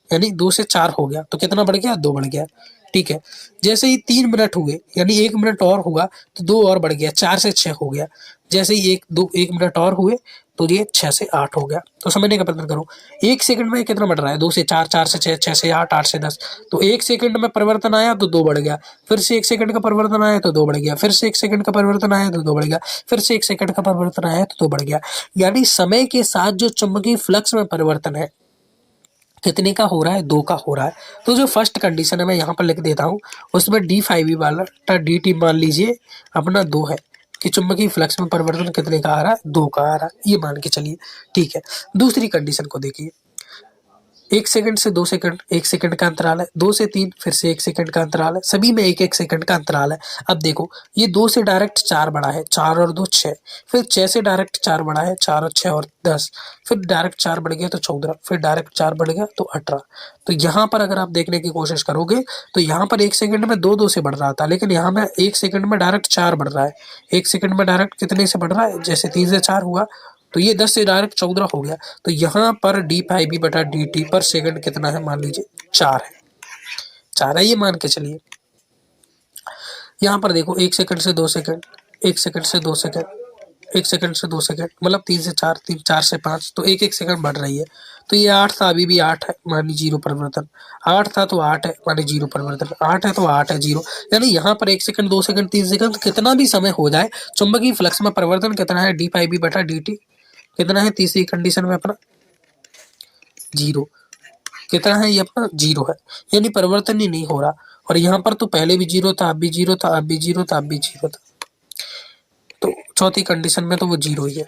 यानी 2 से 4 हो गया। तो कितना बढ़ गया, 2 बढ़ गया, ठीक है। जैसे ही 3 मिनट हुए, यानी 1 मिनट और हुआ तो 2 और बढ़ गया, 4 से 6 हो गया। जैसे ही 1 मिनट और हुए तो ये 6 से 8 हो गया। तो समझने का प्रयत्न करो, 1 सेकंड में कितना बढ़ रहा है, 2 से 4, 4 से 6, 6 से 8, 8 से 10। तो 1 सेकंड में परिवर्तन आया तो 2 बढ़ गया, फिर से 1 सेकंड का परिवर्तन आया तो 2 बढ़ गया, फिर से 1 सेकंड का परिवर्तन आया तो 2 बढ़ गया, फिर से 1 सेकंड का परिवर्तन आया तो 2 बढ़ गया। यानी समय के साथ जो चुंबकीय फ्लक्स में परिवर्तन है कितने का हो रहा है, 2 का हो रहा है। तो जो फर्स्ट कंडीशन है मैं यहाँ पर लिख देता हूँ, उसमें d5e वाला dt मान लीजिए अपना 2 है कि चुंबकीय फ्लक्स में परिवर्तन कितने का आ रहा है, 2 का आ रहा है, ये मान के चलिए। ठीक है, दूसरी कंडीशन को देखिए, 1 सेकंड से 2 सेकंड, 1 सेकंड का अंतराल है, 2 से 3 फिर से 1 सेकंड का अंतराल है, सभी में 1-1 सेकंड का अंतराल है। अब देखो ये 2 से डायरेक्ट 4 बढ़ा है, 4 और 2 6, फिर 6 से डायरेक्ट 4 बढ़ा है, 4 और 6 और 10, फिर डायरेक्ट 4 बढ़ गया तो 14, फिर डायरेक्ट 4 बढ़ गया तो 18। तो यहाँ पर अगर आप देखने की कोशिश करोगे तो यहाँ पर 1 सेकंड में 2-2 से बढ़ रहा था, लेकिन यहाँ में 1 सेकंड में डायरेक्ट 4 बढ़ रहा है। 1 सेकंड में डायरेक्ट कितने से बढ़ रहा है, जैसे 3 से 4 हुआ तो ये 10 से डायरेक्ट 14 हो गया। तो यहाँ पर d5e बटा dt पर सेकंड कितना है, मान लीजिए 4 है, 4 है ये मान के चलिए। यहाँ पर देखो 1 सेकंड से 2 सेकंड, 1 सेकंड से 2 सेकंड, 1 सेकंड से 2 सेकंड, मतलब 3 से 4, 3 4 से 5, तो 1-1 सेकंड बढ़ रही है। तो ये 8 था, अभी भी 8 है, मानी 0 परिवर्तन। 8 था तो 8 है, मानी 0 परिवर्तन। 8 है तो 8 है, 0। यानी यहाँ पर 1 सेकंड, 2 सेकंड, 3 सेकंड, कितना भी समय हो जाए, चुंबकीय फ्लक्स में परिवर्तन कितना है, d5e बटा dt कितना है, तीसरी कंडीशन में अपना 0 कितना है, ये अपना 0 है, यानी परिवर्तन ही नहीं हो रहा। और यहाँ पर तो पहले भी 0 था, अब भी 0 था, अब भी 0 था, अब भी 0 था, तो चौथी कंडीशन में तो वो 0 ही है,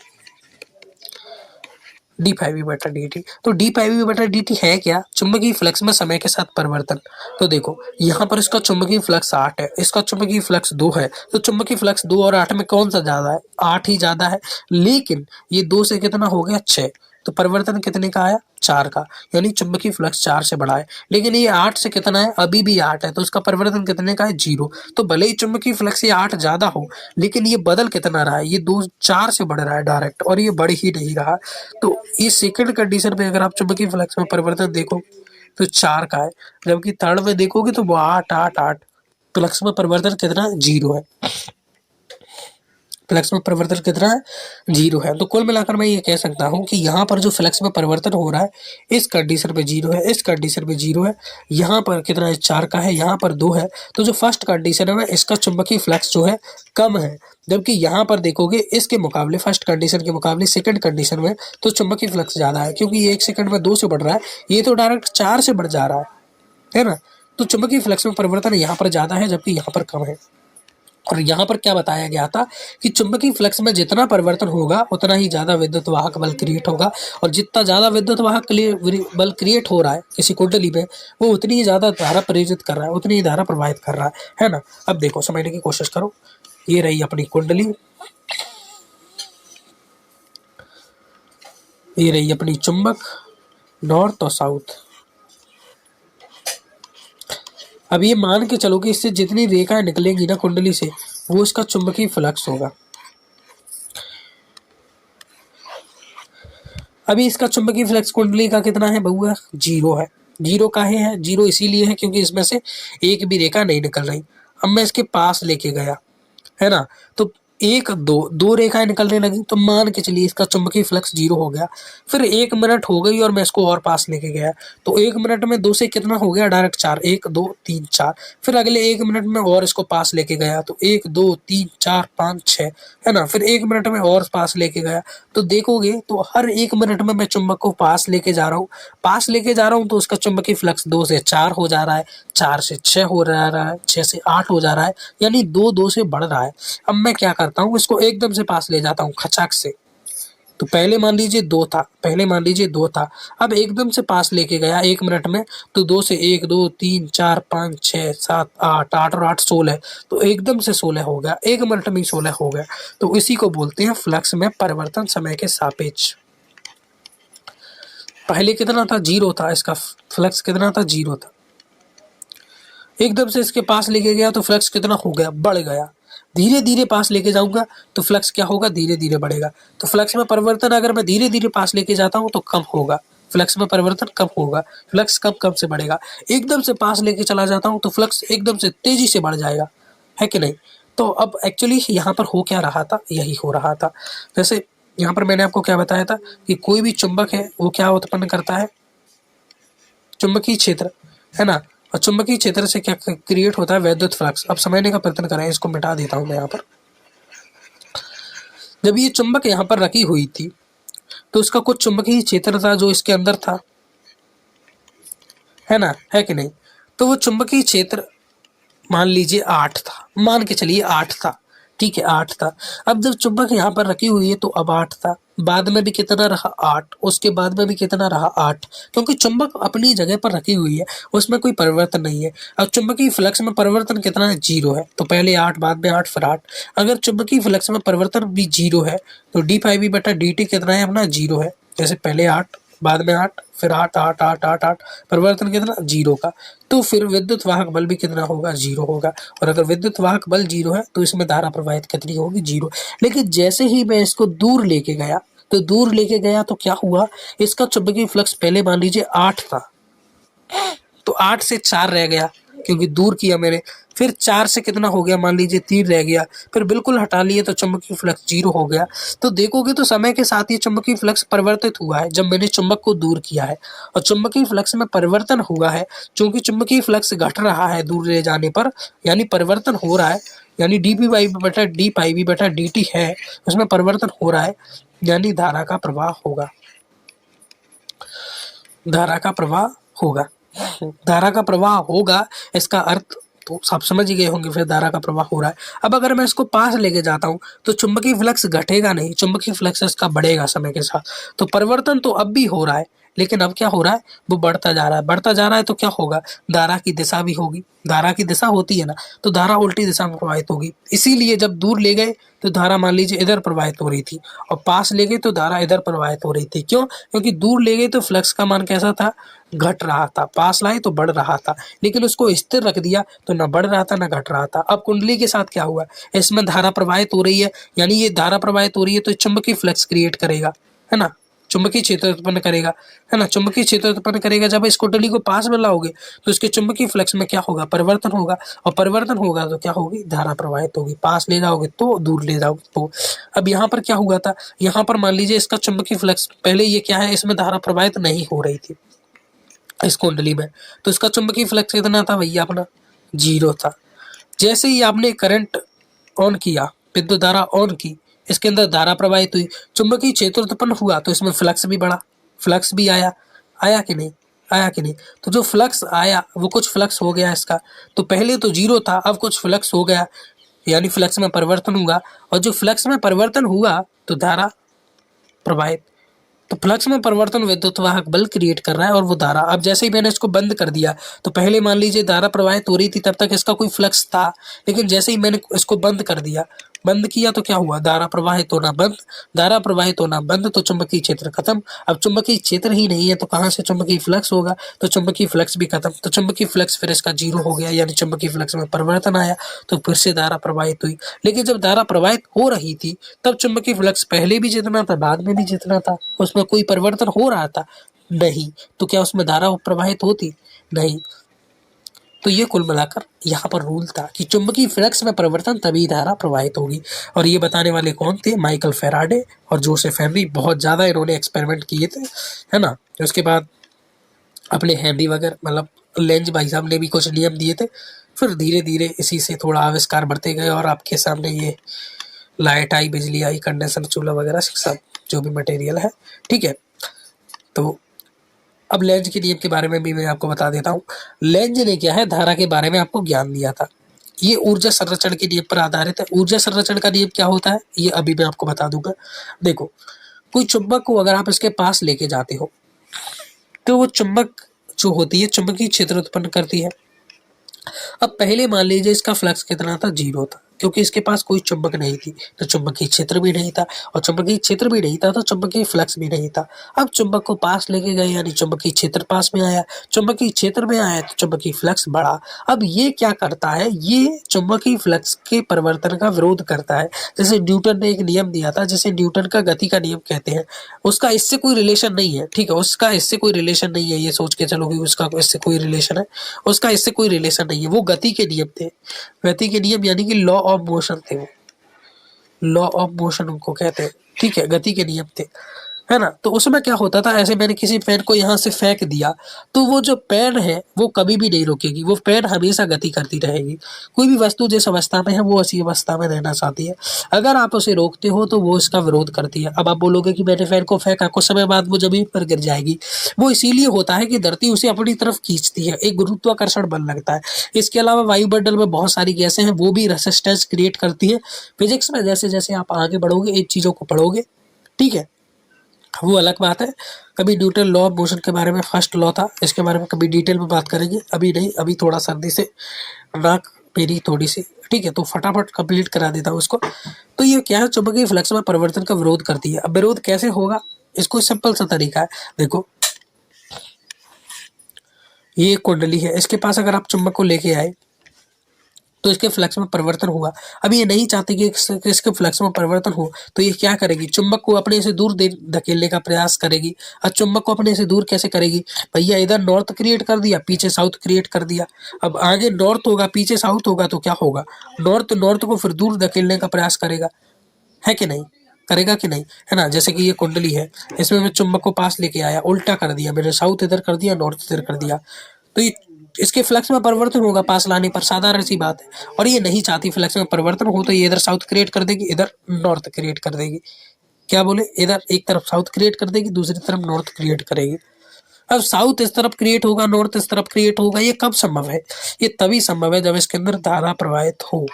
d5e बटा dt। तो d5e बटा dt है क्या, चुंबकीय फ्लक्स में समय के साथ परिवर्तन। तो देखो यहाँ पर इसका चुंबकीय फ्लक्स 8 है, इसका चुंबकीय फ्लक्स 2 है, तो चुंबकीय फ्लक्स 2 और 8 में कौन सा ज्यादा है, 8 ही ज्यादा है। लेकिन ये 2 से कितना हो गया, 6, तो परिवर्तन कितने का आया, 4 का, यानी चुंबकीय फ्लक्स 4 से बड़ा है। लेकिन ये 8 से कितना है, अभी भी 8 है, तो इसका परिवर्तन कितने का है, 0। तो भले ही चुंबकीय फ्लक्स ये 8 ज्यादा हो, लेकिन ये बदल कितना रहा है, ये 2 4 से बढ़ रहा है डायरेक्ट, और ये बढ़ ही नहीं रहा। तो इस सेकंड कंडीशन पे अगर आप चुंबकीय फ्लक्स में परिवर्तन देखो तो 4 का है, जबकि थर्ड में देखोगे तो वो 8 8 8, फ्लक्स में परिवर्तन कितना, 0 है। फ्लक्स में परिवर्तन कितना है, 0 है। तो कुल मिलाकर मैं ये कह सकता हूँ कि यहाँ पर जो फ्लक्स में परिवर्तन हो रहा है, इस कंडीशन पे 0 है, इस कंडीशन पे 0 है, यहाँ पर कितना है, 4 का है, यहाँ पर 2 है। तो जो फर्स्ट कंडीशन है इसका चुंबकीय फ्लक्स जो है कम है, जबकि यहाँ पर देखोगे इसके मुकाबले, फर्स्ट कंडीशन के मुकाबले सेकंड कंडीशन में तो चुंबकीय फ्लक्स ज्यादा है, क्योंकि ये 1 सेकंड में 2 से बढ़ रहा है, ये तो डायरेक्ट 4 से बढ़ जा रहा है ना। तो चुंबकीय फ्लक्स में परिवर्तन यहाँ पर ज्यादा है, जबकि यहाँ पर कम है। और यहाँ पर क्या बताया गया था कि चुंबकीय फ्लक्स में जितना परिवर्तन होगा उतना ही ज्यादा विद्युत वाहक बल क्रिएट होगा, और जितना ज्यादा विद्युत वाहक बल क्रिएट हो रहा है किसी कुंडली में, वो उतनी ही ज्यादा धारा प्रेरित कर रहा है, उतनी ही धारा प्रवाहित कर रहा है ना। अब देखो समझने की कोशिश करो, ये रही अपनी कुंडली, ये रही अपनी चुंबक, नॉर्थ और साउथ। अब ये मान के चलो कि इससे जितनी रेखाएं निकलेंगी ना कुंडली से, वो इसका चुंबकीय फ्लक्स होगा। अभी इसका चुंबकीय फ्लक्स कुंडली का कितना है बउआ, 0 है। 0 काहे है, 0 इसीलिए है क्योंकि इसमें से एक भी रेखा नहीं निकल रही। अब मैं इसके पास लेके गया, है ना, तो 1 2 रेखाएं निकलने लगी, तो मान के चलिए इसका चुंबकीय फ्लक्स 0 हो गया। फिर 1 मिनट हो गई और मैं इसको और पास लेके गया, तो 1 मिनट में 2 से कितना हो गया, डायरेक्ट 4, 1 2 3 4। फिर अगले 1 मिनट में और इसको पास लेके गया, तो 1 2 3 4 5 6, है ना। फिर 1 मिनट में और पास लेके गया, तो देखोगे तो हर 1 मिनट में मैं चुंबक को पास लेके जा रहा हूँ, पास लेके जा रहा हूँ, तो उसका चुंबकीय फ्लक्स 2 से 4 हो जा रहा है, 4 से 6 हो रहा है, 6 से 8 हो जा रहा है, यानी 2 2 से बढ़ रहा है। अब मैं क्या करता हूँ, इसको एकदम से पास ले जाता हूँ खचाक से। तो पहले मान लीजिए 2 था, पहले मान लीजिए 2 था, अब एकदम से पास लेके गया 1 मिनट में, तो 2 से 1 2 3 4 5 6 7 8, 8 और 8 16, तो एकदम से 16 हो गया, 1 मिनट में ही 16 हो गया। तो इसी को बोलते हैं फ्लक्स में परिवर्तन समय के सापेक्ष। पहले कितना था, 0 था, इसका फ्लक्स कितना था, 0 था, एकदम से इसके पास लेके गया तो फ्लक्स कितना हो गया, बढ़ गया। धीरे धीरे पास लेके जाऊंगा तो फ्लक्स क्या होगा, धीरे धीरे बढ़ेगा। तो फ्लक्स में परिवर्तन अगर मैं धीरे धीरे पास लेके जाता हूँ तो कम होगा, फ्लक्स में परिवर्तन कम होगा, फ्लक्स कम कम से बढ़ेगा। एकदम से पास लेके चला जाता हूँ तो फ्लक्स एकदम से तेजी से बढ़ जाएगा, है कि नहीं। तो अब एक्चुअली यहाँ पर हो क्या रहा था, यही हो रहा था। जैसे यहाँ पर मैंने आपको क्या बताया था कि कोई भी चुंबक है वो क्या उत्पन्न करता है, चुंबकीय क्षेत्र, है ना। और चुंबकीय क्षेत्र से क्या क्रिएट होता है, वैद्युत फ्लक्स। अब समझने का प्रयत्न करें, इसको मिटा देता हूं मैं यहाँ पर। जब ये चुंबक यहाँ पर रखी हुई थी तो इसका कुछ चुंबकीय क्षेत्र था जो इसके अंदर था, है ना, है कि नहीं। तो वो चुंबकीय क्षेत्र मान लीजिए 8 था, मान के चलिए 8 था, ठीक है 8 था। अब जब चुंबक यहाँ पर रखी हुई है तो अब 8 था, बाद में भी कितना रहा 8, उसके बाद में भी कितना रहा 8, क्योंकि चुंबक अपनी जगह पर रखी हुई है, उसमें कोई परिवर्तन नहीं है। अब चुंबकीय फ्लक्स में परिवर्तन कितना है, 0 है, तो पहले 8 बाद में 8 फिर 8। अगर चुंबकीय फ्लक्स में परिवर्तन भी 0 है तो डी फाई बी बटा डी टी कितना है अपना 0 है। जैसे पहले 8 बाद में 8 फिर 8 8 8 8 8, परिवर्तन कितना 0 का। तो फिर विद्युत वाहक बल भी कितना होगा 0 होगा। और अगर विद्युत वाहक बल 0 है तो इसमें धारा प्रवाहित कितनी होगी 0। लेकिन जैसे ही मैं इसको दूर लेके गया तो दूर लेके गया तो क्या हुआ, इसका चुंबकीय फ्लक्स पहले मान लीजिए 8 था, तो 8 से 4 रह गया क्योंकि दूर किया मैंने। फिर 4 से कितना हो गया, मान लीजिए 3 रह गया। फिर बिल्कुल हटा लिए तो चुंबकीय फ्लक्स 0 हो गया। तो देखोगे तो समय के साथ ये चुंबकीय फ्लक्स परिवर्तित हुआ है जब मैंने चुंबक को दूर किया है, और चुंबकीय फ्लक्स में परिवर्तन हुआ है क्योंकि चुंबकीय फ्लक्स घट रहा है दूर ले जाने पर, यानी परिवर्तन हो रहा है, यानी डी पी वाई बटा डी पाई बी बटा डी टी है, उसमें परिवर्तन हो रहा है, यानी धारा का प्रवाह होगा, धारा का प्रवाह होगा, धारा का प्रवाह होगा। इसका अर्थ तो सब समझ ही गए होंगे, फिर धारा का प्रवाह हो रहा है। अब अगर मैं इसको पास लेके जाता हूँ तो चुंबकीय फ्लक्स घटेगा नहीं, चुंबकीय फ्लक्स इसका बढ़ेगा समय के साथ। तो परिवर्तन तो अब भी हो रहा है, लेकिन अब क्या हो रहा है, वो बढ़ता जा रहा है, बढ़ता जा रहा है। तो क्या होगा, धारा की दिशा भी होगी, धारा की दिशा होती है ना, तो धारा उल्टी दिशा में प्रवाहित होगी। इसीलिए जब दूर ले गए तो धारा मान लीजिए इधर प्रवाहित हो रही थी, और पास ले गए तो धारा इधर प्रवाहित हो रही थी। क्यों, क्योंकि दूर ले गए तो फ्लक्स का मान कैसा था, घट रहा था, पास लाए तो बढ़ रहा था, लेकिन उसको स्थिर रख दिया तो ना बढ़ रहा था ना घट रहा था। अब कुंडली के साथ क्या हुआ, इसमें धारा प्रवाहित हो रही है, यानी ये धारा प्रवाहित हो रही है तो चुंबकीय फ्लक्स क्रिएट करेगा, है ना, चुंबकीय क्षेत्र उत्पन्न करेगा, है ना, चुंबकीय क्षेत्र उत्पन्न करेगा। जब इस कुंडली को पास में लाओगे तो इसके चुंबकीय फ्लक्स में क्या होगा, परिवर्तन होगा, और परिवर्तन होगा तो क्या होगी, धारा प्रवाहित होगी। पास ले जाओगे तो, दूर ले जाओगे तो। अब यहाँ पर क्या हुआ था, यहाँ पर मान लीजिए इसका चुंबकीय फ्लक्स, पहले ये क्या है, इसमें धारा प्रवाहित नहीं हो रही थी इस कुंडली में, तो इसका चुंबकीय फ्लक्स कितना था भैया अपना 0 था। जैसे ही आपने करंट ऑन किया, विद्युत धारा ऑन की, इसके अंदर धारा प्रवाहित हुई, चुंबकीय क्षेत्र उत्पन्न हुआ, तो इसमें फ्लक्स भी बढ़ा, फ्लक्स भी आया, आया कि नहीं, आया कि नहीं। तो जो फ्लक्स आया वो कुछ फ्लक्स हो गया इसका, तो पहले तो 0 था, अब कुछ फ्लक्स हो गया, यानी फ्लक्स में परिवर्तन हुआ, और जो फ्लक्स में परिवर्तन हुआ तो धारा प्रवाहित। तो फ्लक्स में परिवर्तन विद्युत वाहक बल क्रिएट कर रहा है, और वो धारा, अब जैसे ही मैंने इसको बंद कर दिया तो पहले मान लीजिए धारा प्रवाहित हो रही थी, तब तक इसका कोई फ्लक्स था, लेकिन जैसे ही मैंने इसको बंद कर दिया, बंद किया तो क्या हुआ, धारा प्रवाहित होना बंद, धारा प्रवाहित होना बंद, तो चुंबकीय क्षेत्र खत्म। अब चुंबकीय क्षेत्र ही नहीं है तो कहाँ से चुंबकीय फ्लक्स होगा, तो चुंबकीय फ्लक्स भी खत्म, तो चुंबकीय फ्लक्स फिर इसका 0 हो गया, यानी चुंबकीय फ्लक्स में परिवर्तन आया, तो फिर से धारा प्रवाहित हुई। लेकिन जब धारा प्रवाहित हो रही थी तब चुंबकीय फ्लक्स पहले भी जितना था बाद में भी जितना था, उसमें कोई परिवर्तन हो रहा था नहीं, तो क्या उसमें धारा प्रवाहित होती नहीं। तो ये कुल मिलाकर यहाँ पर रूल था कि चुंबकीय फ्लक्स में परिवर्तन तभी धारा प्रवाहित होगी। और ये बताने वाले कौन थे, माइकल फैराडे और जोसेफ हेनरी। बहुत ज़्यादा इन्होंने एक्सपेरिमेंट किए थे, है ना। उसके बाद अपने हेनरी वगैरह, मतलब लेंज भाई साहब ने भी कुछ नियम दिए थे। फिर धीरे धीरे इसी से थोड़ा आविष्कार बढ़ते गए, और आपके सामने ये लाइट आई, बिजली आई, कंडेंसर चूल्हा वगैरह सब जो भी मटेरियल है, ठीक है। तो अब लेंज के नियम के बारे में भी मैं आपको बता देता हूँ। लेंज ने क्या है, धारा के बारे में आपको ज्ञान दिया था। ये ऊर्जा संरक्षण के नियम पर आधारित है। ऊर्जा संरक्षण का नियम क्या होता है ये अभी मैं आपको बता दूंगा। देखो, कोई चुंबक को अगर आप इसके पास लेके जाते हो तो वो चुंबक जो होती है चुंबकीय क्षेत्र उत्पन्न करती है। अब पहले मान लीजिए इसका फ्लक्स कितना था, 0 था, क्योंकि इसके पास कोई चुंबक नहीं थी, तो चुंबकीय क्षेत्र भी नहीं था, और चुंबकीय क्षेत्र भी नहीं था तो चुंबकीय फ्लक्स भी नहीं था। अब चुंबक को पास लेके गए, यानी चुंबकीय क्षेत्र पास में आया, चुंबकीय क्षेत्र में आया तो चुंबकीय फ्लक्स बढ़ा। अब ये क्या करता है, ये चुंबकीय फ्लक्स के परिवर्तन का विरोध करता है। जैसे न्यूटन ने एक नियम दिया था, जिसे न्यूटन का गति का नियम कहते हैं, उसका इससे कोई रिलेशन नहीं है, ठीक है, उसका इससे कोई रिलेशन नहीं है, ये सोच के चलो कि उसका इससे कोई रिलेशन है, उसका इससे कोई रिलेशन नहीं है। वो गति के नियम थे, गति के नियम यानी कि लॉ ऑफ मोशन थे, वो लॉ ऑफ मोशन उनको कहते हैं, ठीक है, गति के नियम थे। है ना। तो उसमें क्या होता था, ऐसे मैंने किसी पेन को यहाँ से फेंक दिया तो वो जो पेन है वो कभी भी नहीं रुकेगी, वो पेन हमेशा गति करती रहेगी। कोई भी वस्तु जिस अवस्था में है वो उसी अवस्था में रहना चाहती है। अगर आप उसे रोकते हो तो वो इसका विरोध करती है। अब आप बोलोगे कि मैंने पेन को फेंका, कुछ समय बाद वो जमीन पर गिर जाएगी। वो इसीलिए होता है कि धरती उसे अपनी तरफ खींचती है, एक गुरुत्वाकर्षण बल लगता है। इसके अलावा वायुमंडल में बहुत सारी गैसें हैं, वो भी रेसिस्टेंस क्रिएट करती है। फिजिक्स में जैसे जैसे आप आगे बढ़ोगे इन चीज़ों को पढ़ोगे, ठीक है, वो अलग बात है। कभी न्यूटन लॉ ऑफ मोशन के बारे में, फर्स्ट लॉ था, इसके बारे में कभी डिटेल में बात करेंगे, अभी नहीं, अभी थोड़ा सर्दी से नाक मेरी थोड़ी सी, ठीक है, तो फटाफट कंप्लीट करा देता हूँ उसको। तो ये क्या है, चुंबकीय फ्लक्स में परिवर्तन का विरोध करती है। अब विरोध कैसे होगा, इसको सिंपल सा तरीका है, देखो ये एक कुंडली है, इसके पास अगर आप चुंबक को लेके आए तो इसके फ्लक्स में परिवर्तन हुआ। अब ये नहीं चाहते कि इसके फ्लक्स में परिवर्तन हो, तो ये क्या करेगी, चुंबक को अपने से दूर धकेलने का प्रयास करेगी। अब चुंबक को अपने से दूर कैसे करेगी, भैया इधर नॉर्थ क्रिएट कर दिया, पीछे साउथ क्रिएट कर दिया। अब आगे नॉर्थ होगा, पीछे साउथ होगा, तो क्या होगा, नॉर्थ को फिर दूर धकेलने का प्रयास करेगा, है कि नहीं, करेगा कि नहीं, है ना। जैसे कि ये कुंडली है, इसमें मैं चुंबक को पास लेके आया, उल्टा कर दिया मैंने, साउथ इधर कर दिया, नॉर्थ इधर कर दिया, तो ये इसके फ्लक्स में परिवर्तन होगा पास लाने पर, साधारण सी बात है। और ये नहीं चाहती फ्लक्स में परिवर्तन हो, तो ये इधर साउथ क्रिएट कर देगी, इधर नॉर्थ क्रिएट कर देगी। क्या बोले, इधर एक तरफ साउथ क्रिएट कर देगी, दूसरी तरफ नॉर्थ क्रिएट करेगी। अब साउथ इस तरफ क्रिएट होगा, नॉर्थ इस तरफ क्रिएट होगा, ये कब संभव है, ये तभी संभव है जब इसके अंदर धारा प्रवाहित हो।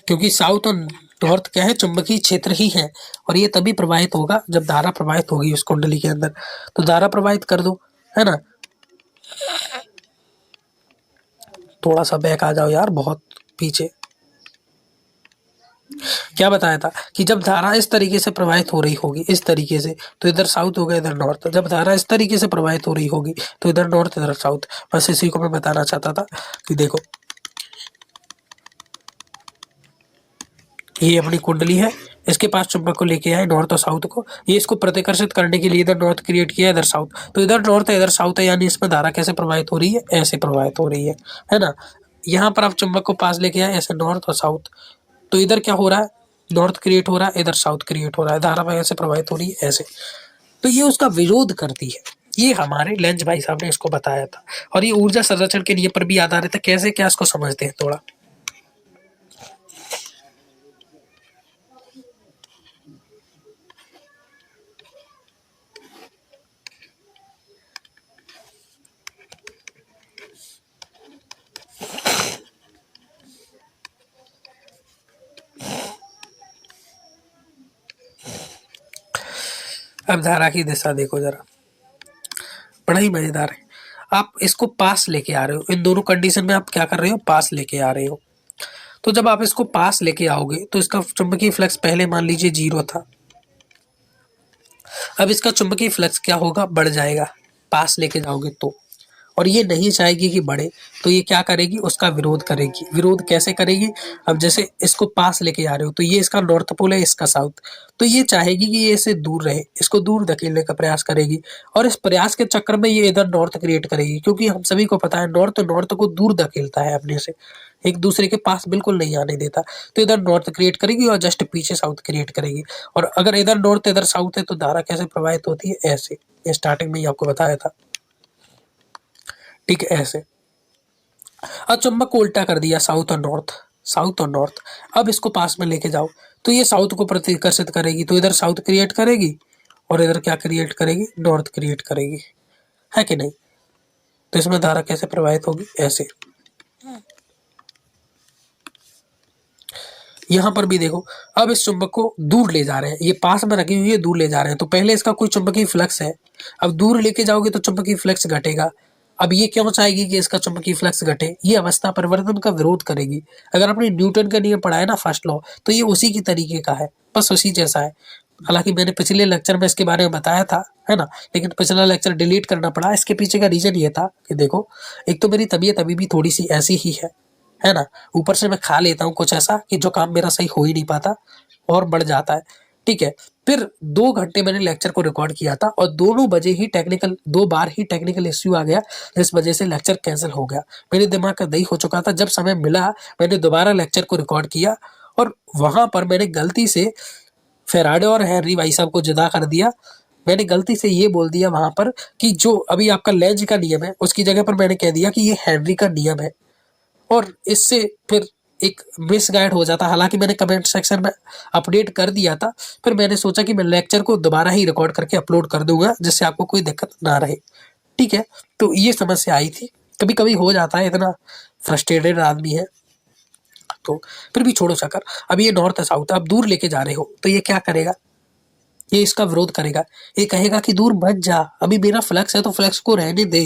क्योंकि साउथ और नॉर्थ क्या है, चुंबकीय क्षेत्र ही है, और ये तभी प्रवाहित होगा जब धारा प्रवाहित होगी उस कुंडली के अंदर। तो धारा प्रवाहित कर दो, है ना। थोड़ा सा बैक आ जाओ यार, बहुत पीछे। क्या बताया था कि जब धारा इस तरीके से प्रवाहित हो रही होगी, इस तरीके से, तो इधर साउथ होगा, इधर नॉर्थ। जब धारा इस तरीके से प्रवाहित हो रही होगी तो इधर नॉर्थ, इधर साउथ। बस इसी को मैं बताना चाहता था कि देखो ये अपनी कुंडली है, इसके पास चुंबक को लेके आए नॉर्थ और साउथ को, ये इसको प्रतिकर्षित करने के लिए इधर नॉर्थ क्रिएट किया, इधर साउथ, तो इधर नॉर्थ है इधर साउथ है, यानी इसमें धारा कैसे प्रवाहित हो रही है, ऐसे प्रवाहित हो रही है ना। यहाँ पर आप चुंबक को पास लेके आए ऐसे नॉर्थ और साउथ, तो इधर क्या हो रहा है, नॉर्थ क्रिएट हो रहा है, इधर साउथ क्रिएट हो रहा है, धारा ऐसे प्रवाहित हो रही है ऐसे। तो ये उसका विरोध करती है। ये हमारे लेंज भाई साहब ने इसको बताया था, और ये ऊर्जा संरक्षण के नियम पर भी आधारित है। कैसे, क्या इसको समझते हैं थोड़ा। अब धारा की दिशा देखो जरा, बड़ा ही मजेदार है। आप इसको पास लेके आ रहे हो, इन दोनों कंडीशन में आप क्या कर रहे हो, पास लेके आ रहे हो। तो जब आप इसको पास लेके आओगे तो इसका चुंबकीय फ्लक्स पहले मान लीजिए 0 था, अब इसका चुंबकीय फ्लक्स क्या होगा, बढ़ जाएगा, पास लेके जाओगे तो। और ये नहीं चाहेगी कि बढ़े, तो ये क्या करेगी, उसका विरोध करेगी। विरोध कैसे करेगी, अब जैसे इसको पास लेके आ रहे हो, तो ये इसका नॉर्थ पोल है, इसका साउथ, तो ये चाहेगी कि ये इससे दूर रहे, इसको दूर धकेलने का प्रयास करेगी। और इस प्रयास के चक्कर में ये इधर नॉर्थ क्रिएट करेगी, क्योंकि हम सभी को पता है नॉर्थ नॉर्थ को दूर धकेलता है अपने से, एक दूसरे के पास बिल्कुल नहीं आने देता। तो इधर नॉर्थ क्रिएट करेगी और जस्ट पीछे साउथ क्रिएट करेगी। और अगर इधर नॉर्थ इधर साउथ है तो धारा कैसे प्रवाहित होती है, ऐसे, ये स्टार्टिंग में ही आपको बताया था, ठीक है, ऐसे। अब चुंबक को उल्टा कर दिया, साउथ और नॉर्थ, साउथ और नॉर्थ। अब इसको पास में लेके जाओ, तो ये साउथ को प्रतिकर्षित करेगी, तो इधर साउथ क्रिएट करेगी और इधर क्या क्रिएट करेगी, नॉर्थ क्रिएट करेगी, है कि नहीं। तो इसमें धारा कैसे प्रवाहित होगी, ऐसे। यहाँ पर भी देखो, अब इस चुंबक को दूर ले जा रहे हैं, ये पास में रखी हुई है, दूर ले जा रहे हैं, तो पहले इसका कोई चुंबकीय फ्लक्स है, अब दूर लेके जाओगे तो चुंबकीय फ्लक्स घटेगा। अब ये क्यों चाहेगी कि इसका चुंबकीय फ्लक्स घटे, ये अवस्था परिवर्तन का विरोध करेगी। अगर आपने न्यूटन का नियम पढ़ा है ना, फर्स्ट लॉ, तो ये उसी की तरीके का है, बस उसी जैसा है। हालांकि मैंने पिछले लेक्चर में इसके बारे में बताया था, है ना, लेकिन पिछला लेक्चर डिलीट करना पड़ा। इसके पीछे का रीजन ये था कि देखो, एक तो मेरी तबीयत अभी भी थोड़ी सी ऐसी ही है ना, ऊपर से मैं खा लेता हूँ कुछ ऐसा कि जो काम मेरा सही हो ही नहीं पाता और बढ़ जाता है, ठीक है। फिर 2 घंटे मैंने लेक्चर को रिकॉर्ड किया था और दोनों बजे ही दो बार ही टेक्निकल इश्यू आ गया, जिस वजह से लेक्चर कैंसिल हो गया। मेरे दिमाग का दही हो चुका था। जब समय मिला मैंने दोबारा लेक्चर को रिकॉर्ड किया और वहां पर मैंने गलती से फेराडे और हेनरी भाई साहब को जुदा कर दिया। मैंने गलती से ये बोल दिया वहां पर कि जो अभी आपका लेंज का नियम है उसकी जगह पर मैंने कह दिया कि ये हेनरी का नियम है, और इससे फिर एक मिसगाइड हो जाता। हालांकि मैंने कमेंट सेक्शन में अपडेट कर दिया था, फिर मैंने सोचा कि मैं लेक्चर को दोबारा ही रिकॉर्ड करके अपलोड कर दूंगा जिससे आपको कोई दिक्कत ना रहे। ठीक है, तो ये समस्या आई थी, कभी कभी हो जाता है, इतना फ्रस्ट्रेटेड आदमी है। तो फिर भी छोड़ो चक्कर। अब ये नॉर्थ साउथ आप दूर लेके जा रहे हो तो ये क्या करेगा, ये इसका विरोध करेगा। ये कहेगा कि दूर मत जा, अभी मेरा फ्लक्स है तो फ्लक्स को रहने दे।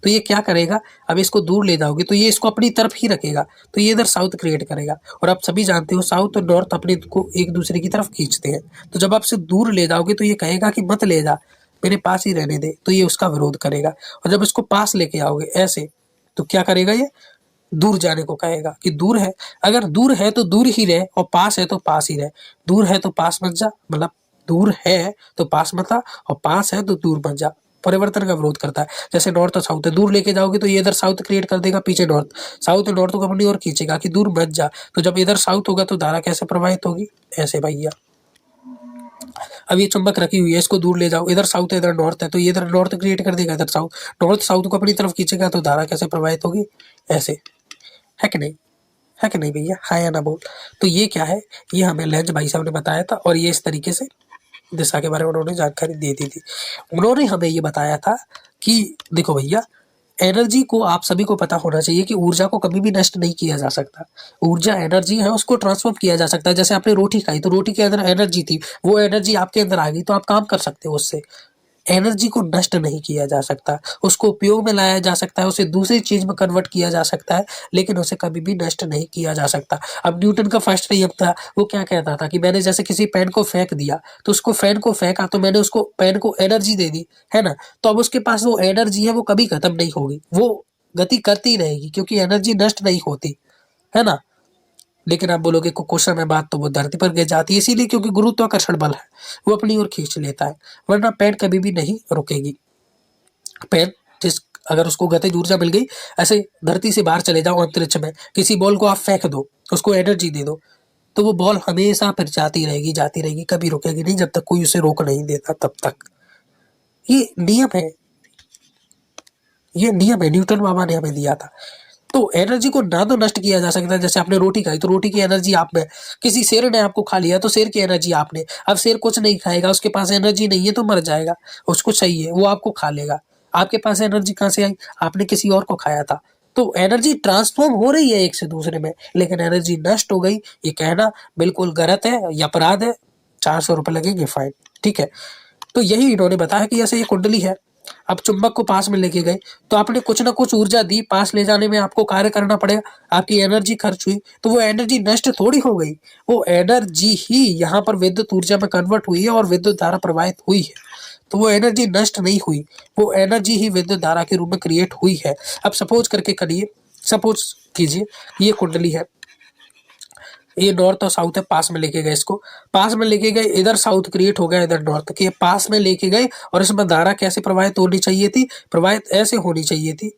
तो ये क्या करेगा, अब इसको दूर ले जाओगे तो ये इसको अपनी तरफ ही रखेगा, तो ये इधर साउथ क्रिएट करेगा। और आप सभी जानते हो साउथ और नॉर्थ अपने को एक दूसरे की तरफ खींचते हैं। तो जब आप इसे दूर ले जाओगे तो ये कहेगा कि मत ले जा, मेरे पास ही रहने दे, तो ये उसका विरोध करेगा। और जब इसको पास लेके आओगे ऐसे, तो क्या करेगा, ये दूर जाने को कहेगा कि दूर है, अगर दूर है तो दूर ही रहे और पास है तो पास ही रहे। दूर है तो पास मत जा, मतलब दूर है तो पास मत आ, और पास है तो दूर मत जा। परिवर्तन का विरोध करता है। जैसे नॉर्थ और साउथ है, दूर लेके जाओगे तो ये इधर साउथ क्रिएट कर देगा, पीछे नॉर्थ, साउथ नॉर्थ को अपनी ओर खींचेगा कि दूर मत जा। तो जब इधर साउथ होगा तो धारा कैसे प्रवाहित होगी, ऐसे भैया। अब ये चुंबक रखी हुई है, इसको दूर ले जाओ, इधर साउथ है इधर नॉर्थ है, तो ये इधर नॉर्थ क्रिएट कर देगा, इधर साउथ, नॉर्थ साउथ को अपनी तरफ खींचेगा तो धारा कैसे प्रवाहित होगी, ऐसे। है कि नहीं, है कि नहीं भैया, हाँ या ना बोल। तो ये क्या है, ये हमें लेंज भाई साहब ने बताया था, और ये इस तरीके से दिशा के बारे में उन्होंने जानकारी दे दी थी। उन्होंने हमें ये बताया था कि देखो भैया, एनर्जी को आप सभी को पता होना चाहिए कि ऊर्जा को कभी भी नष्ट नहीं किया जा सकता। ऊर्जा एनर्जी है, उसको ट्रांसफॉर्म किया जा सकता है। जैसे आपने रोटी खाई तो रोटी के अंदर एनर्जी थी, वो एनर्जी आपके अंदर आ गई तो आप काम कर सकते हो उससे। एनर्जी को नष्ट नहीं किया जा सकता, उसको उपयोग में लाया जा सकता है, उसे दूसरी चीज में कन्वर्ट किया जा सकता है, लेकिन उसे कभी भी नष्ट नहीं किया जा सकता। अब न्यूटन का फर्स्ट नियम था, वो क्या कहता था कि मैंने जैसे किसी पेन को फेंक दिया, तो उसको पेन को फेंका तो मैंने उसको पेन को एनर्जी दे दी, है ना। तो अब उसके पास वो एनर्जी है, वो कभी खत्म नहीं होगी, वो गति करती रहेगी, क्योंकि एनर्जी नष्ट नहीं होती, है ना। लेकिन आप बोलोगे क्वेश्चन है बात, तो वो धरती पर गिर जाती है, इसीलिए क्योंकि गुरुत्वाकर्षण बल है, वो अपनी ओर खींच लेता है, वरना पेन कभी भी नहीं रुकेगी। पेन जिस अगर उसको गतिज ऊर्जा मिल गई, ऐसे धरती से बाहर चले जाओ अंतरिक्ष में, किसी बॉल को आप फेंक दो, उसको एनर्जी दे दो, तो वो बॉल हमेशा फिर जाती रहेगी, कभी रुकेगी नहीं, जब तक कोई उसे रोक नहीं देता तब तक। ये नियम है, ये नियम है, न्यूटन मामा ने हमें दिया था। तो एनर्जी को ना तो नष्ट किया जा सकता है। जैसे आपने रोटी खाई तो रोटी की एनर्जी आप में, किसी शेर ने आपको खा लिया तो शेर की एनर्जी आपने, अब शेर कुछ नहीं खाएगा, उसके पास एनर्जी नहीं है तो मर जाएगा, उसको चाहिए वो आपको खा लेगा। आपके पास एनर्जी कहाँ से आई, आपने किसी और को खाया था। तो एनर्जी ट्रांसफॉर्म हो रही है एक से दूसरे में, लेकिन एनर्जी नष्ट हो गई, ये कहना बिल्कुल गलत है, ये अपराध है, 400 रुपये लगेंगे फाइन। ठीक है, तो यही इन्होंने बताया कि जैसे ये कुंडली है, अब चुंबक को पास में लेके गए तो आपने कुछ ना कुछ ऊर्जा दी, पास ले जाने में आपको कार्य करना पड़ेगा, आपकी एनर्जी खर्च हुई, तो वो एनर्जी नष्ट थोड़ी हो गई, वो एनर्जी ही यहाँ पर विद्युत ऊर्जा में कन्वर्ट हुई है और विद्युत धारा प्रवाहित हुई है, तो वो एनर्जी नष्ट नहीं हुई, वो एनर्जी ही विद्युत धारा के रूप में क्रिएट हुई है। अब सपोज करके करिए, सपोज कीजिए ये कुंडली है, ये नॉर्थ और साउथ है, पास में लेके गए, इसको पास में लेके गए, इधर साउथ क्रिएट हो गया, इधर नॉर्थ के पास में लेके गए, और इसमें धारा कैसे प्रवाहित होनी चाहिए थी, प्रवाहित ऐसे होनी चाहिए थी,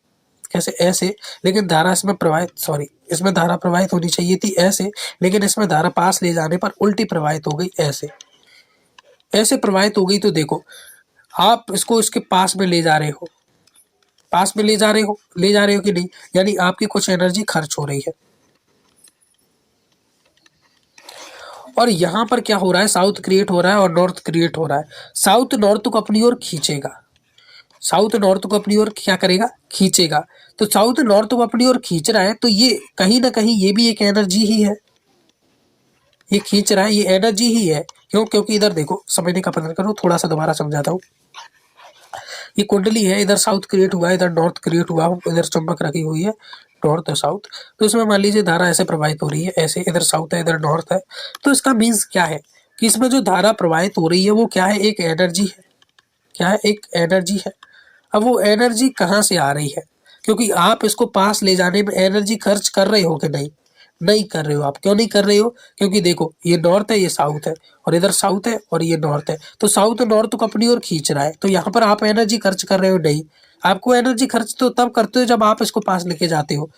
कैसे, ऐसे, लेकिन धारा इसमें प्रवाहित, सॉरी, इसमें धारा प्रवाहित होनी चाहिए थी ऐसे, लेकिन इसमें धारा पास ले जाने पर उल्टी प्रवाहित हो गई, ऐसे, ऐसे प्रवाहित हो गई। तो देखो आप इसको इसके पास में ले जा रहे हो, पास में ले जा रहे हो, ले जा रहे हो कि नहीं, यानी आपकी कुछ एनर्जी खर्च हो रही है। और यहाँ पर क्या हो रहा है, साउथ क्रिएट हो रहा है और नॉर्थ क्रिएट हो रहा है। साउथ नॉर्थ को अपनी ओर खींचेगा, साउथ नॉर्थ को अपनी ओर क्या करेगा, खींचेगा। तो साउथ नॉर्थ को अपनी ओर खींच रहा है, तो ये कहीं ना कहीं ये भी एक एनर्जी ही है, ये खींच रहा है, ये एनर्जी ही है। क्यों, क्योंकि इधर देखो, समझने का प्रयत्न करो, थोड़ा सा दोबारा समझाता हूँ। ये कुंडली है, इधर साउथ क्रिएट हुआ है, इधर नॉर्थ क्रिएट हुआ, इधर चुंबक रखी हुई है, नॉर्थ और साउथ। तो इसमें मान लीजिए धारा ऐसे प्रवाहित हो रही है, ऐसे, इधर साउथ है इधर नॉर्थ है। तो इसका मीन्स क्या है कि इसमें जो धारा प्रवाहित हो रही है वो क्या है, एक एनर्जी है, क्या है, एक एनर्जी है। अब वो एनर्जी कहाँ से आ रही है, क्योंकि आप इसको पास ले जाने में एनर्जी खर्च कर रहे हो कि नहीं, नहीं कर रहे हो। आप क्यों नहीं कर रहे हो, क्योंकि देखो ये नॉर्थ है, ये साउथ है, और इधर साउथ है और ये नॉर्थ है, तो साउथ नॉर्थ को अपनी ओर खींच रहा है, तो यहाँ पर आप एनर्जी खर्च कर रहे हो नहीं। आपको एनर्जी खर्च तो तब करते हो जब आप इसको पास लेके जाते हो,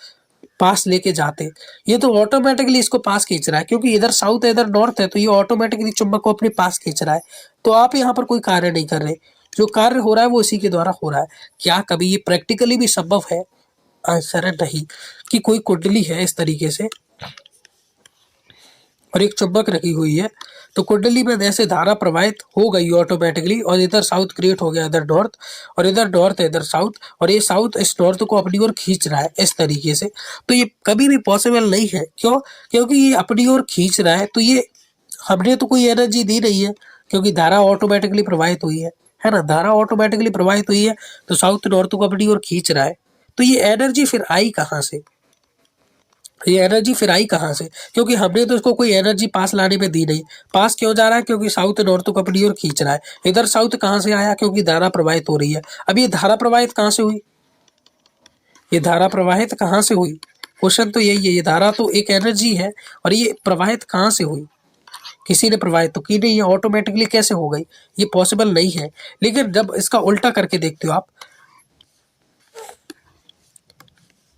पास लेके जाते, ये तो ऑटोमेटिकली इसको पास खींच रहा है, क्योंकि इधर साउथ है इधर नॉर्थ है, तो ये ऑटोमेटिकली चुंबक को अपने पास खींच रहा है। तो आप यहाँ पर कोई कार्य नहीं कर रहे, जो कार्य हो रहा है वो इसी के द्वारा हो रहा है। क्या कभी ये प्रैक्टिकली भी संभव है? आंसर है नहीं। कि कोई कुंडली है इस तरीके से और एक चुंबक रखी हुई है, तो कुंडली में जैसे धारा प्रवाहित हो गई ऑटोमेटिकली, और इधर साउथ क्रिएट हो गया, इधर नॉर्थ, और इधर नॉर्थ है इधर साउथ, और ये साउथ इस नॉर्थ को अपनी ओर खींच रहा है इस तरीके से। तो ये कभी भी पॉसिबल नहीं है। क्यों? क्योंकि ये अपनी ओर खींच रहा है, तो ये हमने तो कोई एनर्जी दी नहीं है, क्योंकि धारा ऑटोमेटिकली प्रवाहित हुई है ना, धारा ऑटोमेटिकली प्रवाहित हुई है, तो साउथ नॉर्थ को अपनी ओर खींच रहा है। तो ये एनर्जी फिर आई कहाँ से? ये एनर्जी फिर आई कहाँ से? क्योंकि हमने तो इसको कोई एनर्जी पास लाने में दी नहीं। पास क्यों जा रहा है? क्योंकि साउथ नॉर्थ को अपनी ओर खींच रहा है। इधर साउथ कहाँ से आया? क्योंकि धारा प्रवाहित हो रही है। अब ये धारा प्रवाहित कहाँ से हुई? ये धारा प्रवाहित कहाँ से हुई? क्वेश्चन तो यही है। ये धारा तो एक एनर्जी है, और ये प्रवाहित कहाँ से हुई? किसी ने प्रवाहित तो की नहीं है, ऑटोमेटिकली कैसे हो गई? ये पॉसिबल नहीं है। लेकिन जब इसका उल्टा करके देखते हो आप,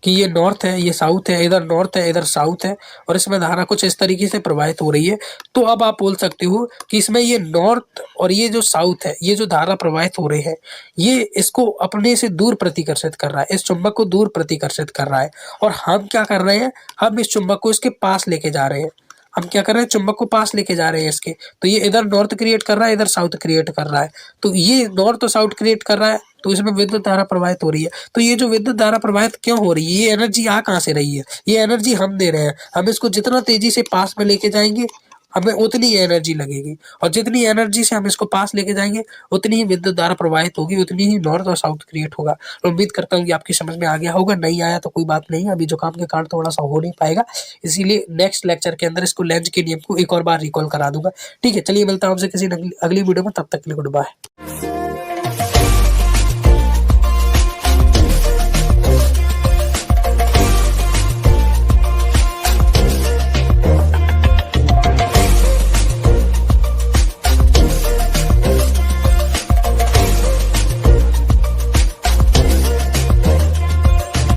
कि ये नॉर्थ है ये साउथ है, इधर नॉर्थ है इधर साउथ है, और इसमें धारा कुछ इस तरीके से प्रवाहित हो रही है, तो अब आप बोल सकते हो कि इसमें ये नॉर्थ और ये जो साउथ है, ये जो धारा प्रवाहित हो रही है, ये इसको अपने से दूर प्रतिकर्षित कर रहा है, इस चुंबक को दूर प्रतिकर्षित कर रहा है। और हम क्या कर रहे हैं? हम इस चुंबक को इसके पास लेके जा रहे हैं। हम क्या कर रहे हैं? चुंबक को पास लेके जा रहे हैं इसके। तो ये इधर नॉर्थ क्रिएट कर रहा है, इधर साउथ क्रिएट कर रहा है। तो ये नॉर्थ और साउथ क्रिएट कर रहा है, तो इसमें विद्युत धारा प्रवाहित हो रही है। तो ये जो विद्युत धारा प्रवाहित क्यों हो रही है? ये एनर्जी आ कहाँ से रही है? ये एनर्जी हम दे रहे हैं। हम इसको जितना तेजी से पास में लेके जाएंगे, हमें उतनी एनर्जी लगेगी, और जितनी एनर्जी से हम इसको पास लेके जाएंगे, उतनी ही विद्युत धारा प्रवाहित होगी, उतनी ही नॉर्थ और साउथ क्रिएट होगा। तो उम्मीद करता हूँ कि आपकी समझ में आ गया होगा। नहीं आया तो कोई बात नहीं, अभी जो काम के कारण थोड़ा सा हो नहीं पाएगा, इसीलिए नेक्स्ट लेक्चर के अंदर इसको लेंज के नियम को एक और बार रिकॉल करा दूंगा। ठीक है, चलिए मिलता हूँ आपसे किसी अगली वीडियो में, तब तक के लिए गुड बाय।